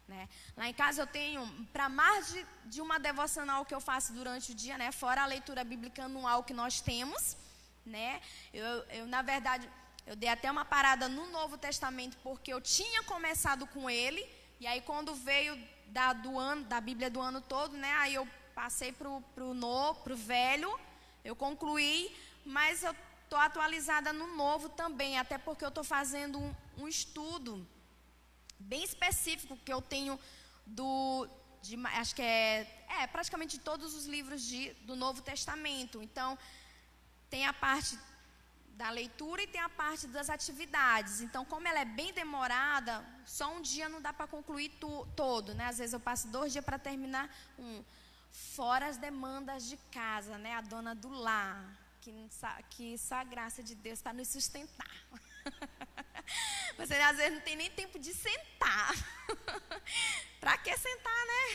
Né? Lá em casa eu tenho, para mais de uma devocional que eu faço durante o dia, né? Fora a leitura bíblica anual que nós temos, né? Eu na verdade, eu dei até uma parada no Novo Testamento, porque eu tinha começado com ele, e aí quando veio da Bíblia do ano todo, né? Aí eu passei pro velho, eu concluí, mas eu estou atualizada no novo também, até porque eu estou fazendo um estudo bem específico que eu tenho acho que é praticamente todos os livros do Novo Testamento. Então, tem a parte da leitura e tem a parte das atividades. Então, como ela é bem demorada, só um dia não dá para concluir todo, né? Às vezes eu passo 2 dias para terminar fora as demandas de casa, né? A dona do lar, que só a graça de Deus para nos sustentar. Você às vezes não tem nem tempo de sentar. Para que sentar, né?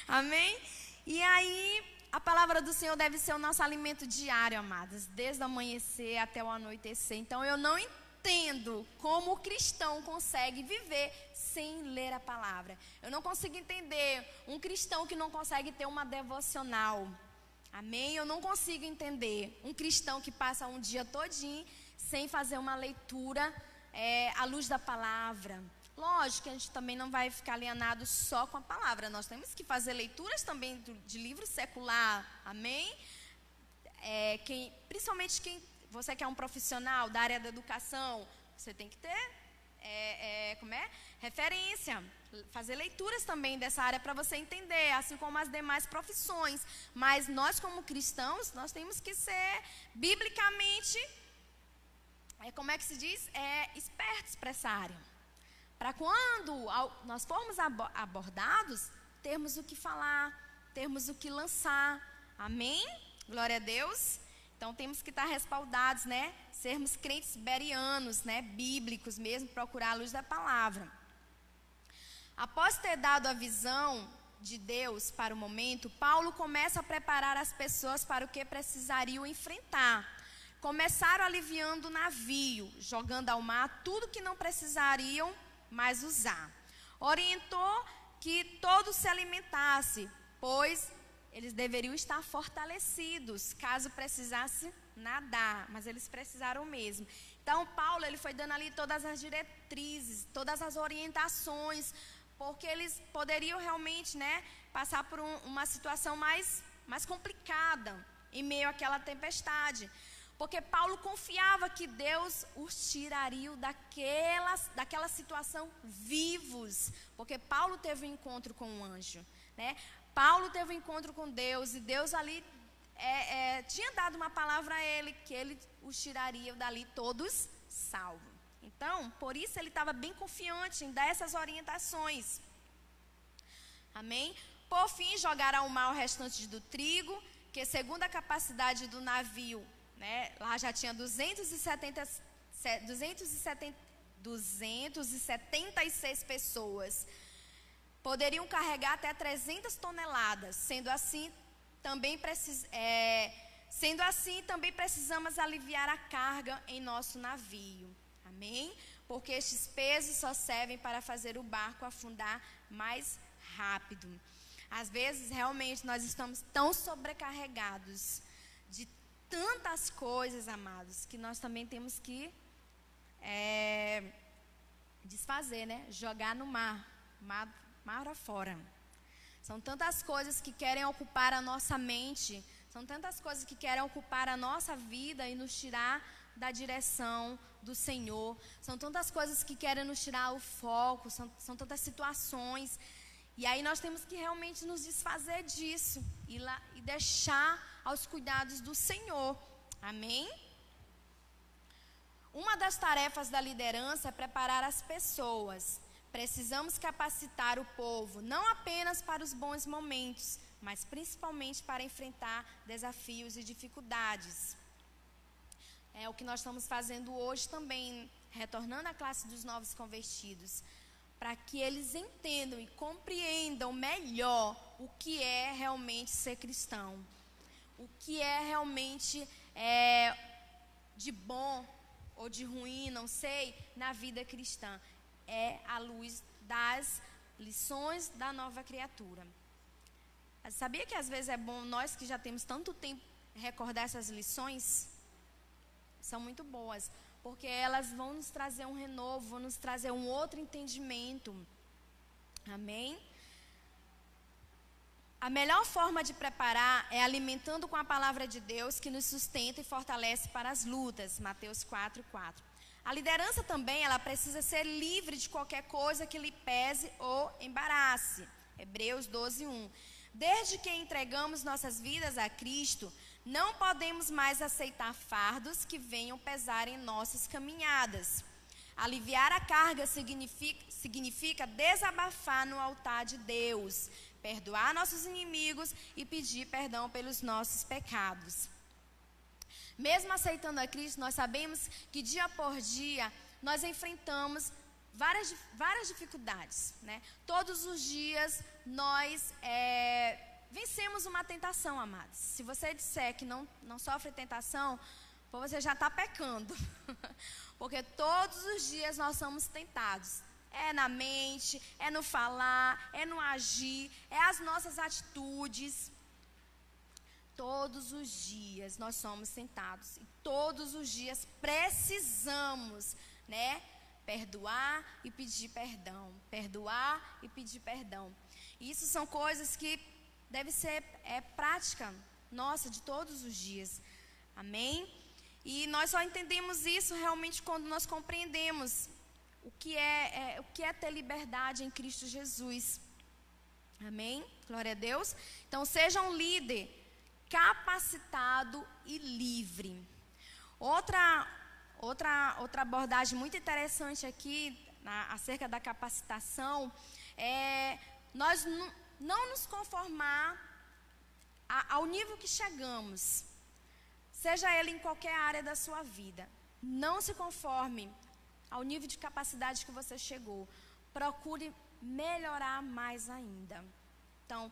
Amém? E aí, a palavra do Senhor deve ser o nosso alimento diário, amados, desde o amanhecer até o anoitecer. Então, eu não entendo como o cristão consegue viver sem ler a palavra. Eu não consigo entender um cristão que não consegue ter uma devocional. Amém? Eu não consigo entender um cristão que passa um dia todinho sem fazer uma leitura à luz da palavra. Lógico que a gente também não vai ficar alienado só com a palavra. Nós temos que fazer leituras também de livro secular. Amém? Principalmente você que é um profissional da área da educação, você tem que ter referência. Fazer leituras também dessa área para você entender, assim como as demais profissões. Mas nós como cristãos, nós temos que ser biblicamente, como é que se diz? Espertos para essa área. Para quando nós formos abordados, termos o que falar, termos o que lançar. Amém? Glória a Deus. Então temos que estar respaldados, né? Sermos crentes berianos, né? Bíblicos mesmo, procurar a luz da palavra. Após ter dado a visão de Deus para o momento, Paulo começa a preparar as pessoas para o que precisariam enfrentar. Começaram aliviando o navio, jogando ao mar tudo que não precisariam mais usar. Orientou que todos se alimentassem, pois eles deveriam estar fortalecidos, caso precisasse nadar, mas eles precisaram mesmo. Então, Paulo, ele foi dando ali todas as diretrizes, todas as orientações porque eles poderiam realmente, né, passar por uma situação mais complicada em meio àquela tempestade. Porque Paulo confiava que Deus os tiraria daquela situação vivos. Porque Paulo teve um encontro com um anjo, né? Paulo teve um encontro com Deus, e Deus ali tinha dado uma palavra a ele, que ele os tiraria dali todos salvos. Então, por isso ele estava bem confiante em dar essas orientações. Amém? Por fim, jogaram ao mar o restante do trigo, que segundo a capacidade do navio, né, lá já tinha 276 pessoas. Poderiam carregar até 300 toneladas. Sendo assim, também precisamos aliviar a carga em nosso navio. Amém? Porque estes pesos só servem para fazer o barco afundar mais rápido. Às vezes, realmente, nós estamos tão sobrecarregados de tantas coisas, amados, que nós também temos que desfazer, né? Jogar no mar afora. São tantas coisas que querem ocupar a nossa mente, são tantas coisas que querem ocupar a nossa vida e nos tirar da direção do Senhor. São tantas coisas que querem nos tirar o foco, são tantas situações. E aí nós temos que realmente nos desfazer disso e deixar aos cuidados do Senhor. Amém? Uma das tarefas da liderança é preparar as pessoas. Precisamos capacitar o povo, não apenas para os bons momentos, mas principalmente para enfrentar desafios e dificuldades. É o que nós estamos fazendo hoje também, retornando à classe dos novos convertidos, para que eles entendam e compreendam melhor o que é realmente ser cristão, o que é realmente de bom ou de ruim, não sei, na vida cristã. É à luz das lições da nova criatura. Sabia que às vezes é bom nós que já temos tanto tempo recordar essas lições? São muito boas, porque elas vão nos trazer um renovo, vão nos trazer um outro entendimento. Amém? A melhor forma de preparar é alimentando com a palavra de Deus, que nos sustenta e fortalece para as lutas. Mateus 4:4. A liderança também, ela precisa ser livre de qualquer coisa que lhe pese ou embarace. Hebreus 12:1. Desde que entregamos nossas vidas a Cristo, não podemos mais aceitar fardos que venham pesar em nossas caminhadas. Aliviar a carga significa desabafar no altar de Deus, perdoar nossos inimigos e pedir perdão pelos nossos pecados. Mesmo aceitando a Cristo, nós sabemos que dia por dia nós enfrentamos várias dificuldades, né? Todos os dias nós vencemos uma tentação, amados. Se você disser que não sofre tentação, você já está pecando. Porque todos os dias nós somos tentados. É na mente, é no falar, é no agir, é as nossas atitudes. Todos os dias nós somos tentados. E todos os dias precisamos, né, perdoar e pedir perdão. Perdoar e pedir perdão. Isso são coisas que deve ser prática nossa de todos os dias. Amém? E nós só entendemos isso realmente quando nós compreendemos o que é ter liberdade em Cristo Jesus. Amém? Glória a Deus. Então, seja um líder capacitado e livre. Outra abordagem muito interessante aqui, acerca da capacitação, é nós não nos conformar ao nível que chegamos, seja ele em qualquer área da sua vida. Não se conforme ao nível de capacidade que você chegou. Procure melhorar mais ainda. Então,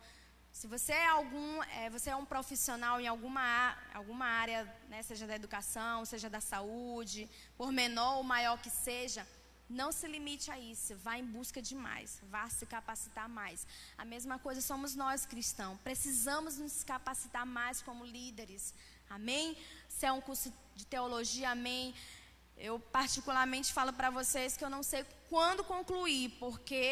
se você é um profissional em alguma área, né, seja da educação, seja da saúde, por menor ou maior que seja, não se limite a isso, vá em busca de mais, vá se capacitar mais. A mesma coisa somos nós cristãos, precisamos nos capacitar mais como líderes, amém? Se é um curso de teologia, amém? Eu particularmente falo para vocês que eu não sei quando concluir, porque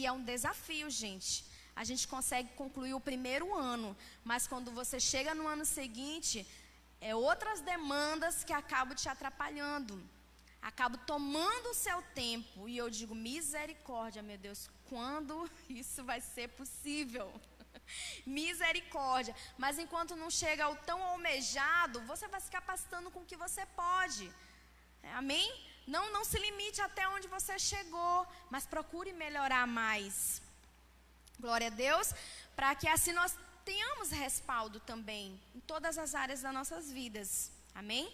é um desafio, gente. A gente consegue concluir o primeiro ano, mas quando você chega no ano seguinte, outras demandas que acabam te atrapalhando, acabam tomando o seu tempo. E eu digo, misericórdia, meu Deus, quando isso vai ser possível? Misericórdia. Mas enquanto não chega ao tão almejado, você vai se capacitando com o que você pode. Amém? Não se limite até onde você chegou, mas procure melhorar mais. Glória a Deus, para que assim nós tenhamos respaldo também em todas as áreas das nossas vidas. Amém?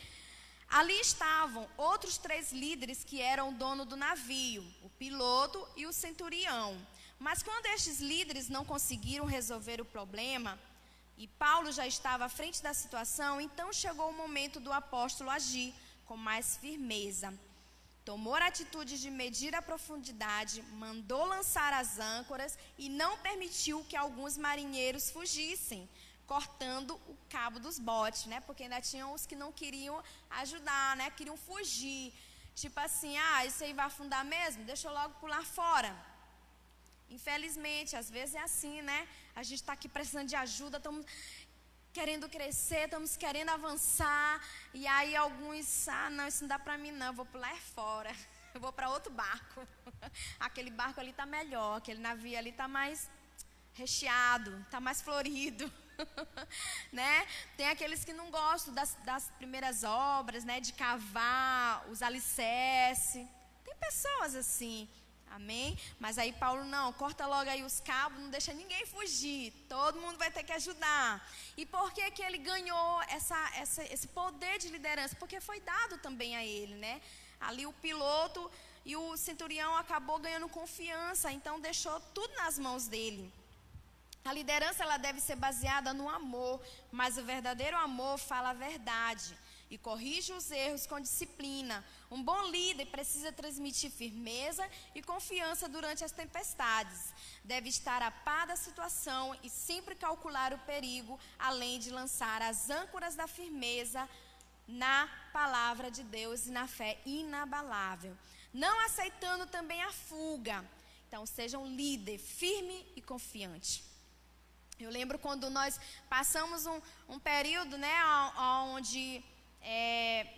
Ali estavam outros 3 líderes que eram o dono do navio, o piloto e o centurião. Mas quando estes líderes não conseguiram resolver o problema, e Paulo já estava à frente da situação, então chegou o momento do apóstolo agir com mais firmeza. Tomou a atitude de medir a profundidade, mandou lançar as âncoras e não permitiu que alguns marinheiros fugissem, cortando o cabo dos botes, né? Porque ainda tinham os que não queriam ajudar, né? Queriam fugir. Tipo assim, isso aí vai afundar mesmo? Deixa eu logo pular fora. Infelizmente, às vezes é assim, né? A gente está aqui precisando de ajuda, estamos querendo crescer, estamos querendo avançar, e aí alguns, não, isso não dá para mim não, eu vou pular fora, eu vou para outro barco, aquele barco ali está melhor, aquele navio ali está mais recheado, está mais florido, né? Tem aqueles que não gostam das primeiras obras, né? De cavar os alicerces, tem pessoas assim. Amém? Mas aí Paulo não, corta logo aí os cabos, não deixa ninguém fugir, todo mundo vai ter que ajudar. E por que que ele ganhou esse poder de liderança? Porque foi dado também a ele, né? Ali o piloto e o centurião acabou ganhando confiança, então deixou tudo nas mãos dele. A liderança ela deve ser baseada no amor, mas o verdadeiro amor fala a verdade e corrige os erros com disciplina. Um bom líder precisa transmitir firmeza e confiança durante as tempestades. Deve estar a par da situação e sempre calcular o perigo, além de lançar as âncoras da firmeza na palavra de Deus e na fé inabalável. Não aceitando também a fuga. Então, seja um líder firme e confiante. Eu lembro quando nós passamos um período, né, onde...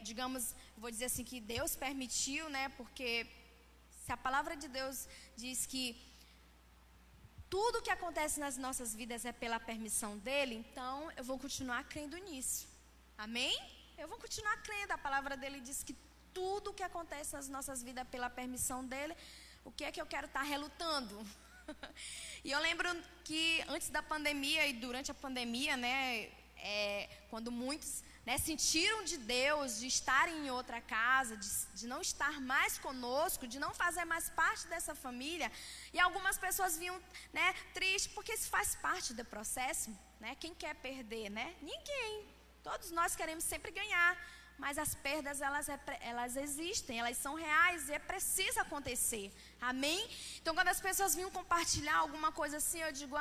digamos, vou dizer assim, que Deus permitiu, né? Porque se a palavra de Deus diz que tudo que acontece nas nossas vidas é pela permissão dele, então eu vou continuar crendo nisso. Amém? Eu vou continuar crendo. A palavra dele diz que tudo que acontece nas nossas vidas é pela permissão dele. O que é que eu quero estar relutando? E eu lembro que antes da pandemia e durante a pandemia, né? Quando muitos... sentiram de Deus, de estar em outra casa, de não estar mais conosco, de não fazer mais parte dessa família. E algumas pessoas vinham, né, tristes, porque isso faz parte do processo, né? Quem quer perder, né? Ninguém. Todos nós queremos sempre ganhar, mas as perdas, elas existem, elas são reais e é preciso acontecer. Amém? Então, quando as pessoas vinham compartilhar alguma coisa assim, eu digo,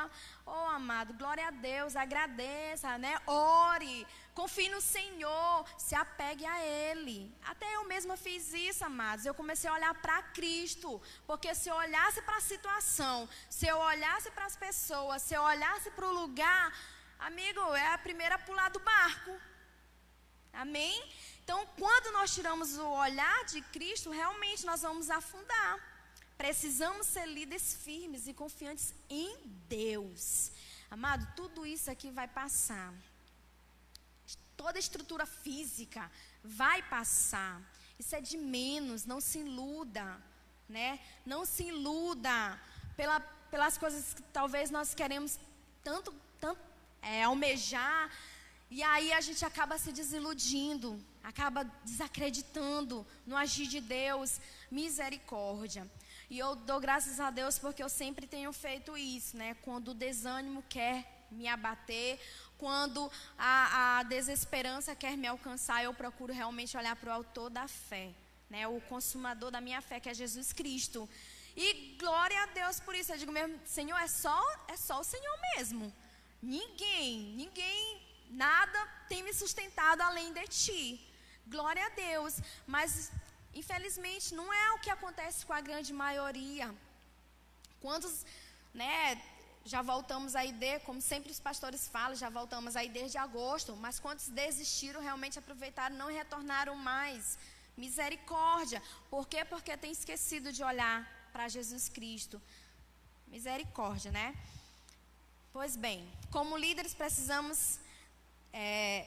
amado, glória a Deus, agradeça, né? Ore, confie no Senhor, se apegue a Ele. Até eu mesma fiz isso, amados. Eu comecei a olhar para Cristo, porque se eu olhasse para a situação, se eu olhasse para as pessoas, se eu olhasse para o lugar, amigo, é a primeira a pular do barco. Amém? Então, quando nós tiramos o olhar de Cristo, realmente nós vamos afundar. Precisamos ser líderes firmes e confiantes em Deus. Amado, tudo isso aqui vai passar. Toda a estrutura física vai passar. Isso é de menos, não se iluda, né? Não se iluda pelas coisas que talvez nós queremos tanto almejar. E aí a gente acaba se desiludindo, acaba desacreditando no agir de Deus. Misericórdia. E eu dou graças a Deus porque eu sempre tenho feito isso, né? Quando o desânimo quer me abater, quando a desesperança quer me alcançar, eu procuro realmente olhar para o autor da fé, né? O consumador da minha fé, que é Jesus Cristo. E glória a Deus por isso. Eu digo mesmo, Senhor, é só o Senhor mesmo. Ninguém, nada tem me sustentado além de Ti. Glória a Deus. Mas infelizmente, não é o que acontece com a grande maioria. Quantos, né, já voltamos aí, como sempre os pastores falam, já voltamos aí desde agosto, mas quantos desistiram, realmente aproveitaram, não retornaram mais? Misericórdia. Por quê? Porque tem esquecido de olhar para Jesus Cristo. Misericórdia, né? Pois bem, como líderes precisamos,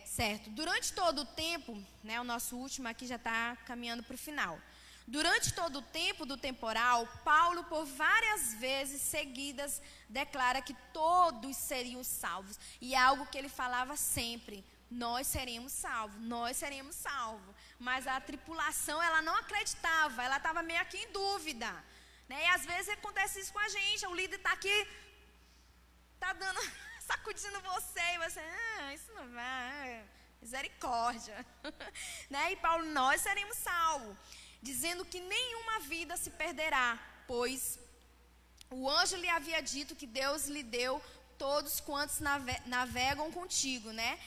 certo, durante todo o tempo, né, o nosso último aqui já está caminhando para o final. Durante todo o tempo do temporal, Paulo, por várias vezes seguidas, declara que todos seriam salvos. E é algo que ele falava sempre: nós seremos salvos, nós seremos salvos. Mas a tripulação, ela não acreditava, ela estava meio aqui em dúvida, né? E às vezes acontece isso com a gente, o líder está aqui, está dando, sacudindo você, e você, isso não vai, misericórdia. Né? E Paulo, nós seremos salvos, dizendo que nenhuma vida se perderá, pois o anjo lhe havia dito que Deus lhe deu todos quantos navegam contigo, né?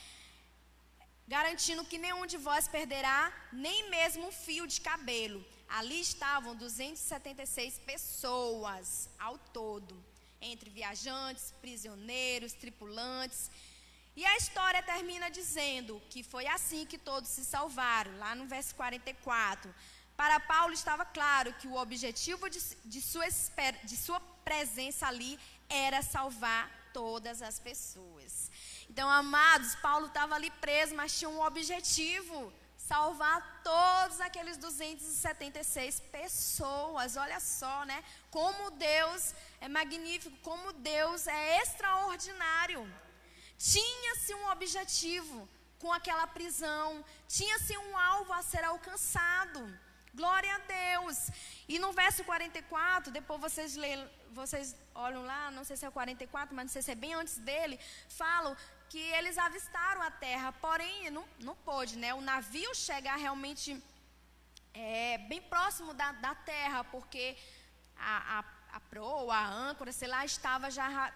Garantindo que nenhum de vós perderá nem mesmo um fio de cabelo. Ali estavam 276 pessoas ao todo, entre viajantes, prisioneiros, tripulantes. E a história termina dizendo que foi assim que todos se salvaram, lá no verso 44. Para Paulo estava claro que o objetivo de sua presença ali era salvar todas as pessoas. Então, amados, Paulo estava ali preso, mas tinha um objetivo: salvar todos aqueles 276 pessoas. Olha só, né? Como Deus é magnífico, como Deus é extraordinário. Tinha-se um objetivo com aquela prisão, tinha-se um alvo a ser alcançado. Glória a Deus. E no verso 44, depois vocês olham lá, não sei se é o 44, mas não sei se é bem antes dele, falam que eles avistaram a terra, porém não pôde, né? O navio chegar realmente bem próximo da terra, porque a proa, a âncora, sei lá, estava já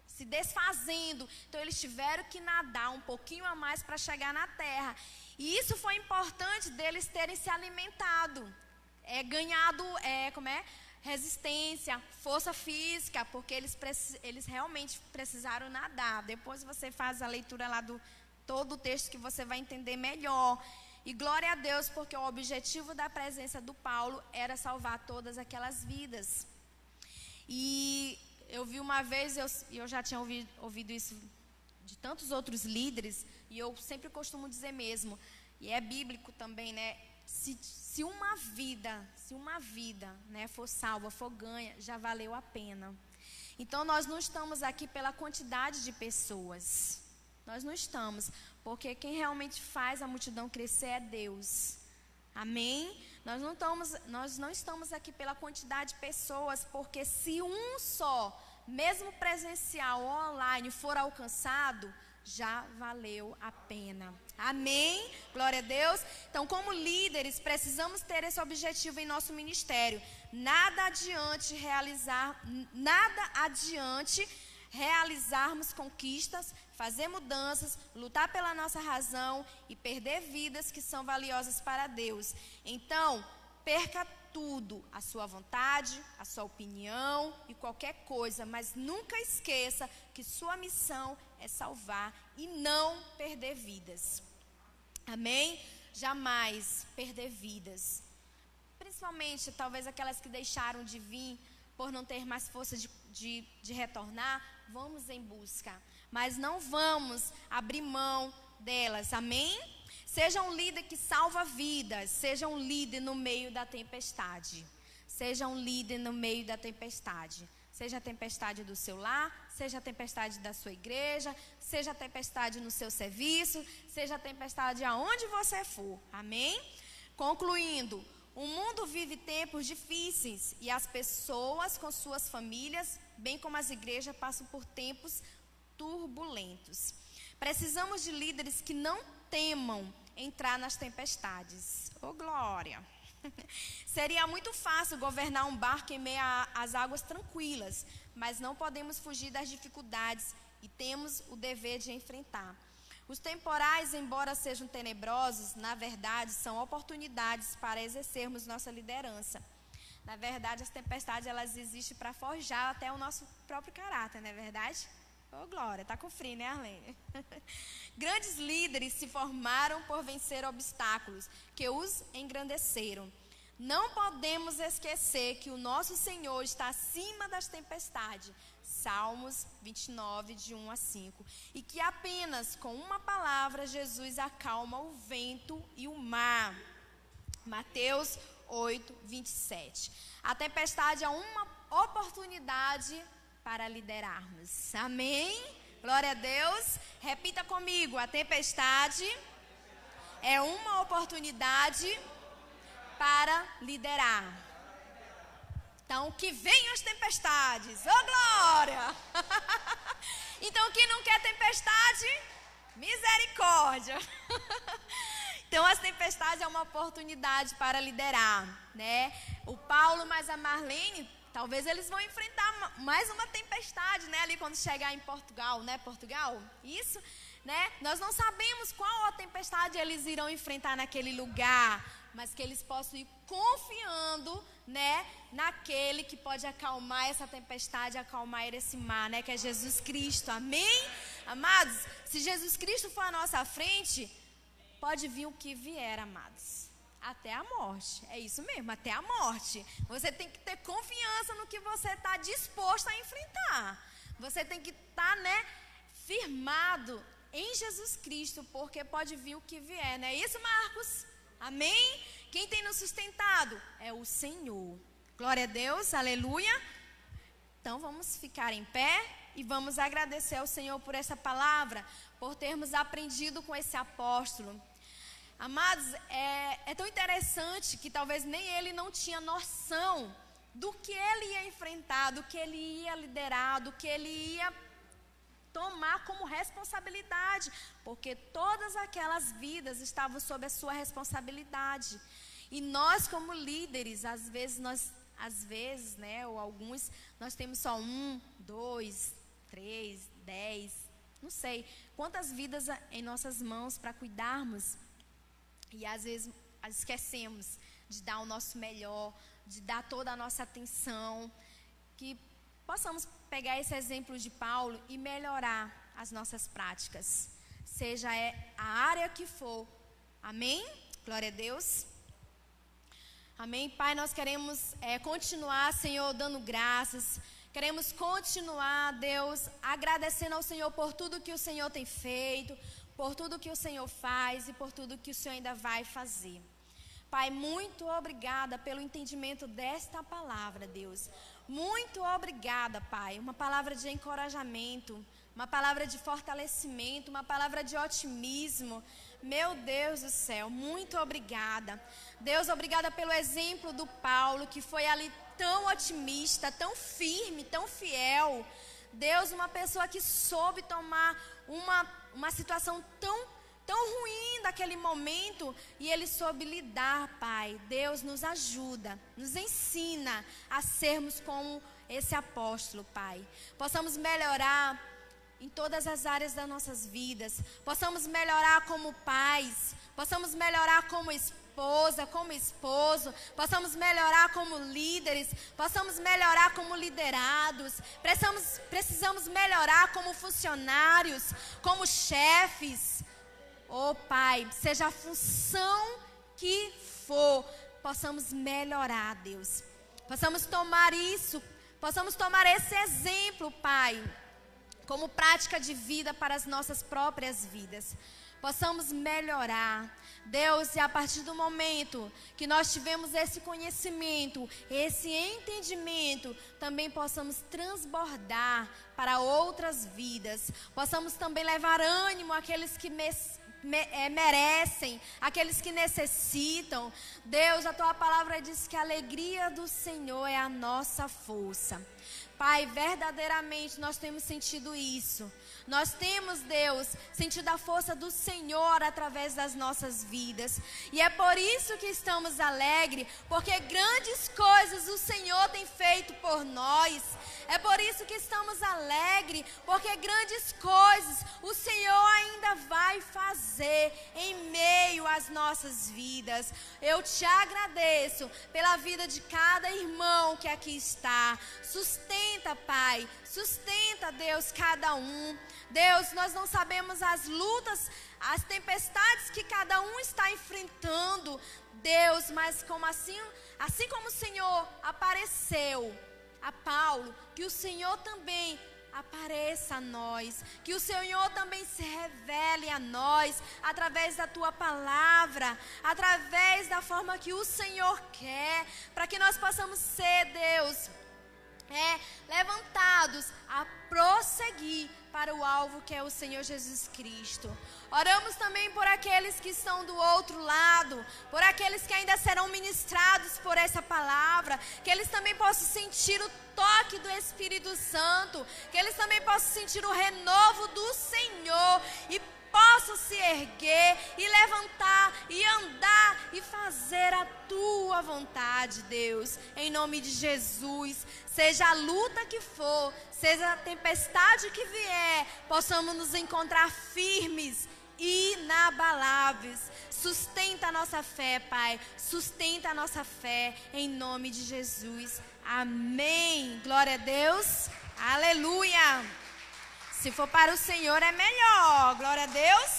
se desfazendo. Então eles tiveram que nadar um pouquinho a mais para chegar na terra. E isso foi importante deles terem se alimentado, ganhado, resistência, força física, porque eles realmente precisaram nadar. Depois você faz a leitura lá do todo o texto que você vai entender melhor. E glória a Deus, porque o objetivo da presença do Paulo era salvar todas aquelas vidas. E eu vi uma vez, eu já tinha ouvido isso de tantos outros líderes, e eu sempre costumo dizer mesmo, e é bíblico também, né? Se uma vida, né, for salva, for ganha, já valeu a pena. Então nós não estamos aqui pela quantidade de pessoas. Nós não estamos, porque quem realmente faz a multidão crescer é Deus. Amém? Nós não estamos aqui pela quantidade de pessoas, porque se um só, mesmo presencial ou online, for alcançado, já valeu a pena. Amém? Glória a Deus. Então, como líderes, precisamos ter esse objetivo em nosso ministério. Nada adiante realizarmos conquistas, fazer mudanças, lutar pela nossa razão e perder vidas que são valiosas para Deus. Então, perca tudo, a sua vontade, a sua opinião e qualquer coisa, mas nunca esqueça que sua missão é salvar e não perder vidas. Amém? Jamais perder vidas. Principalmente, talvez aquelas que deixaram de vir por não ter mais força de retornar, vamos em busca. Mas não vamos abrir mão delas, amém? Seja um líder que salva vidas, seja um líder no meio da tempestade. Seja um líder no meio da tempestade. Seja a tempestade do seu lar, seja a tempestade da sua igreja, seja a tempestade no seu serviço, seja a tempestade aonde você for, amém? Concluindo, o mundo vive tempos difíceis e as pessoas com suas famílias, bem como as igrejas, passam por tempos turbulentos. Precisamos de líderes que não temam entrar nas tempestades. Oh, glória! Seria muito fácil governar um barco em meio às águas tranquilas, mas não podemos fugir das dificuldades e temos o dever de enfrentar. Os temporais, embora sejam tenebrosos, na verdade, são oportunidades para exercermos nossa liderança. Na verdade, as tempestades, elas existem para forjar até o nosso próprio caráter, não é verdade? Ô, Glória, tá com frio, né, Arlene? Grandes líderes se formaram por vencer obstáculos que os engrandeceram. Não podemos esquecer que o nosso Senhor está acima das tempestades. Salmos 29, de 1 a 5. E que apenas com uma palavra Jesus acalma o vento e o mar. Mateus 8, 27. A tempestade é uma oportunidade para liderarmos. Amém? Glória a Deus. Repita comigo. A tempestade é uma oportunidade para liderar. Então, que venham as tempestades. Ô, glória! Então, quem não quer tempestade, misericórdia. Então, as tempestades é uma oportunidade para liderar, né? O Paulo mais a Marlene, talvez eles vão enfrentar mais uma tempestade, né? Ali quando chegar em Portugal, né? Portugal, isso, né? Nós não sabemos qual a tempestade eles irão enfrentar naquele lugar, mas que eles possam ir confiando, né, naquele que pode acalmar essa tempestade, acalmar esse mar, né, que é Jesus Cristo. Amém? Amados, se Jesus Cristo for à nossa frente, pode vir o que vier, amados. Até a morte. É isso mesmo, até a morte. Você tem que ter confiança no que você está disposto a enfrentar. Você tem que estar, né, firmado em Jesus Cristo, porque pode vir o que vier, não é isso, Marcos? Amém? Quem tem nos sustentado é o Senhor. Glória a Deus, aleluia. Então vamos ficar em pé e vamos agradecer ao Senhor por essa palavra, por termos aprendido com esse apóstolo. Amados, é tão interessante que talvez nem ele não tinha noção do que ele ia enfrentar, do que ele ia liderar, do que ele ia tomar como responsabilidade, porque todas aquelas vidas estavam sob a sua responsabilidade. E nós, como líderes, às vezes, né, ou alguns, nós temos só 1, 2, 3, 10, não sei quantas vidas em nossas mãos para cuidarmos. E às vezes esquecemos de dar o nosso melhor, de dar toda a nossa atenção, que possamos pegar esse exemplo de Paulo e melhorar as nossas práticas, seja a área que for. Amém? Glória a Deus. Amém? Pai, nós queremos continuar, Senhor, dando graças. Queremos continuar, Deus, agradecendo ao Senhor por tudo que o Senhor tem feito, por tudo que o Senhor faz e por tudo que o Senhor ainda vai fazer. Pai, muito obrigada pelo entendimento desta palavra, Deus. Muito obrigada, Pai. Uma palavra de encorajamento, uma palavra de fortalecimento, uma palavra de otimismo. Meu Deus do céu, muito obrigada. Deus, obrigada pelo exemplo do Paulo, que foi ali tão otimista, tão firme, tão fiel. Deus, uma pessoa que soube tomar uma situação tão ruim daquele momento, e ele soube lidar, Pai. Deus, nos ajuda, nos ensina a sermos como esse apóstolo, Pai. Possamos melhorar em todas as áreas das nossas vidas, possamos melhorar como pais, possamos melhorar como esposa, como esposo, possamos melhorar como líderes, possamos melhorar como liderados, precisamos melhorar como funcionários, como chefes. Oh, Pai, seja a função que for, possamos melhorar, Deus. Possamos tomar isso, possamos tomar esse exemplo, Pai, como prática de vida para as nossas próprias vidas. Possamos melhorar, Deus, e a partir do momento que nós tivemos esse conhecimento, esse entendimento, também possamos transbordar para outras vidas. Possamos também levar ânimo àqueles que merecem, aqueles que necessitam. Deus, a tua palavra diz que a alegria do Senhor é a nossa força. Pai, verdadeiramente nós temos sentido isso. Nós temos, Deus, sentido a força do Senhor através das nossas vidas. E é por isso que estamos alegres, porque grandes coisas o Senhor tem feito por nós. É por isso que estamos alegres, porque grandes coisas o Senhor ainda vai fazer em meio às nossas vidas. Eu te agradeço pela vida de cada irmão que aqui está. Sustenta, Pai, sustenta, Deus, cada um. Deus, nós não sabemos as lutas, as tempestades que cada um está enfrentando, Deus, mas como assim como o Senhor apareceu a Paulo, que o Senhor também apareça a nós, que o Senhor também se revele a nós, através da Tua palavra, através da forma que o Senhor quer, para que nós possamos ser, Deus, levantados a prosseguir para o alvo que é o Senhor Jesus Cristo. Oramos também por aqueles que estão do outro lado, por aqueles que ainda serão ministrados por essa palavra, que eles também possam sentir o toque do Espírito Santo, que eles também possam sentir o renovo do Senhor e possam se erguer e levantar e andar e fazer a Tua vontade, Deus, em nome de Jesus. Seja a luta que for, seja a tempestade que vier, possamos nos encontrar firmes e inabaláveis. Sustenta a nossa fé, Pai, sustenta a nossa fé, em nome de Jesus. Amém. Glória a Deus. Aleluia. Se for para o Senhor é melhor. Glória a Deus.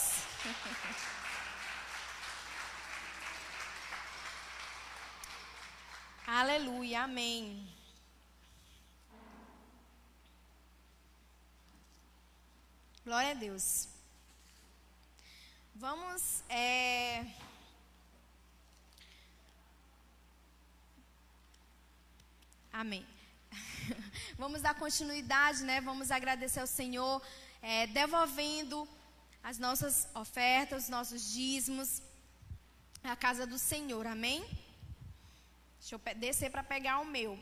Aleluia. Amém. Glória a Deus. Vamos Amém. Vamos dar continuidade, né? Vamos agradecer ao Senhor, devolvendo as nossas ofertas, os nossos dízimos à casa do Senhor, amém? Deixa eu descer para pegar o meu.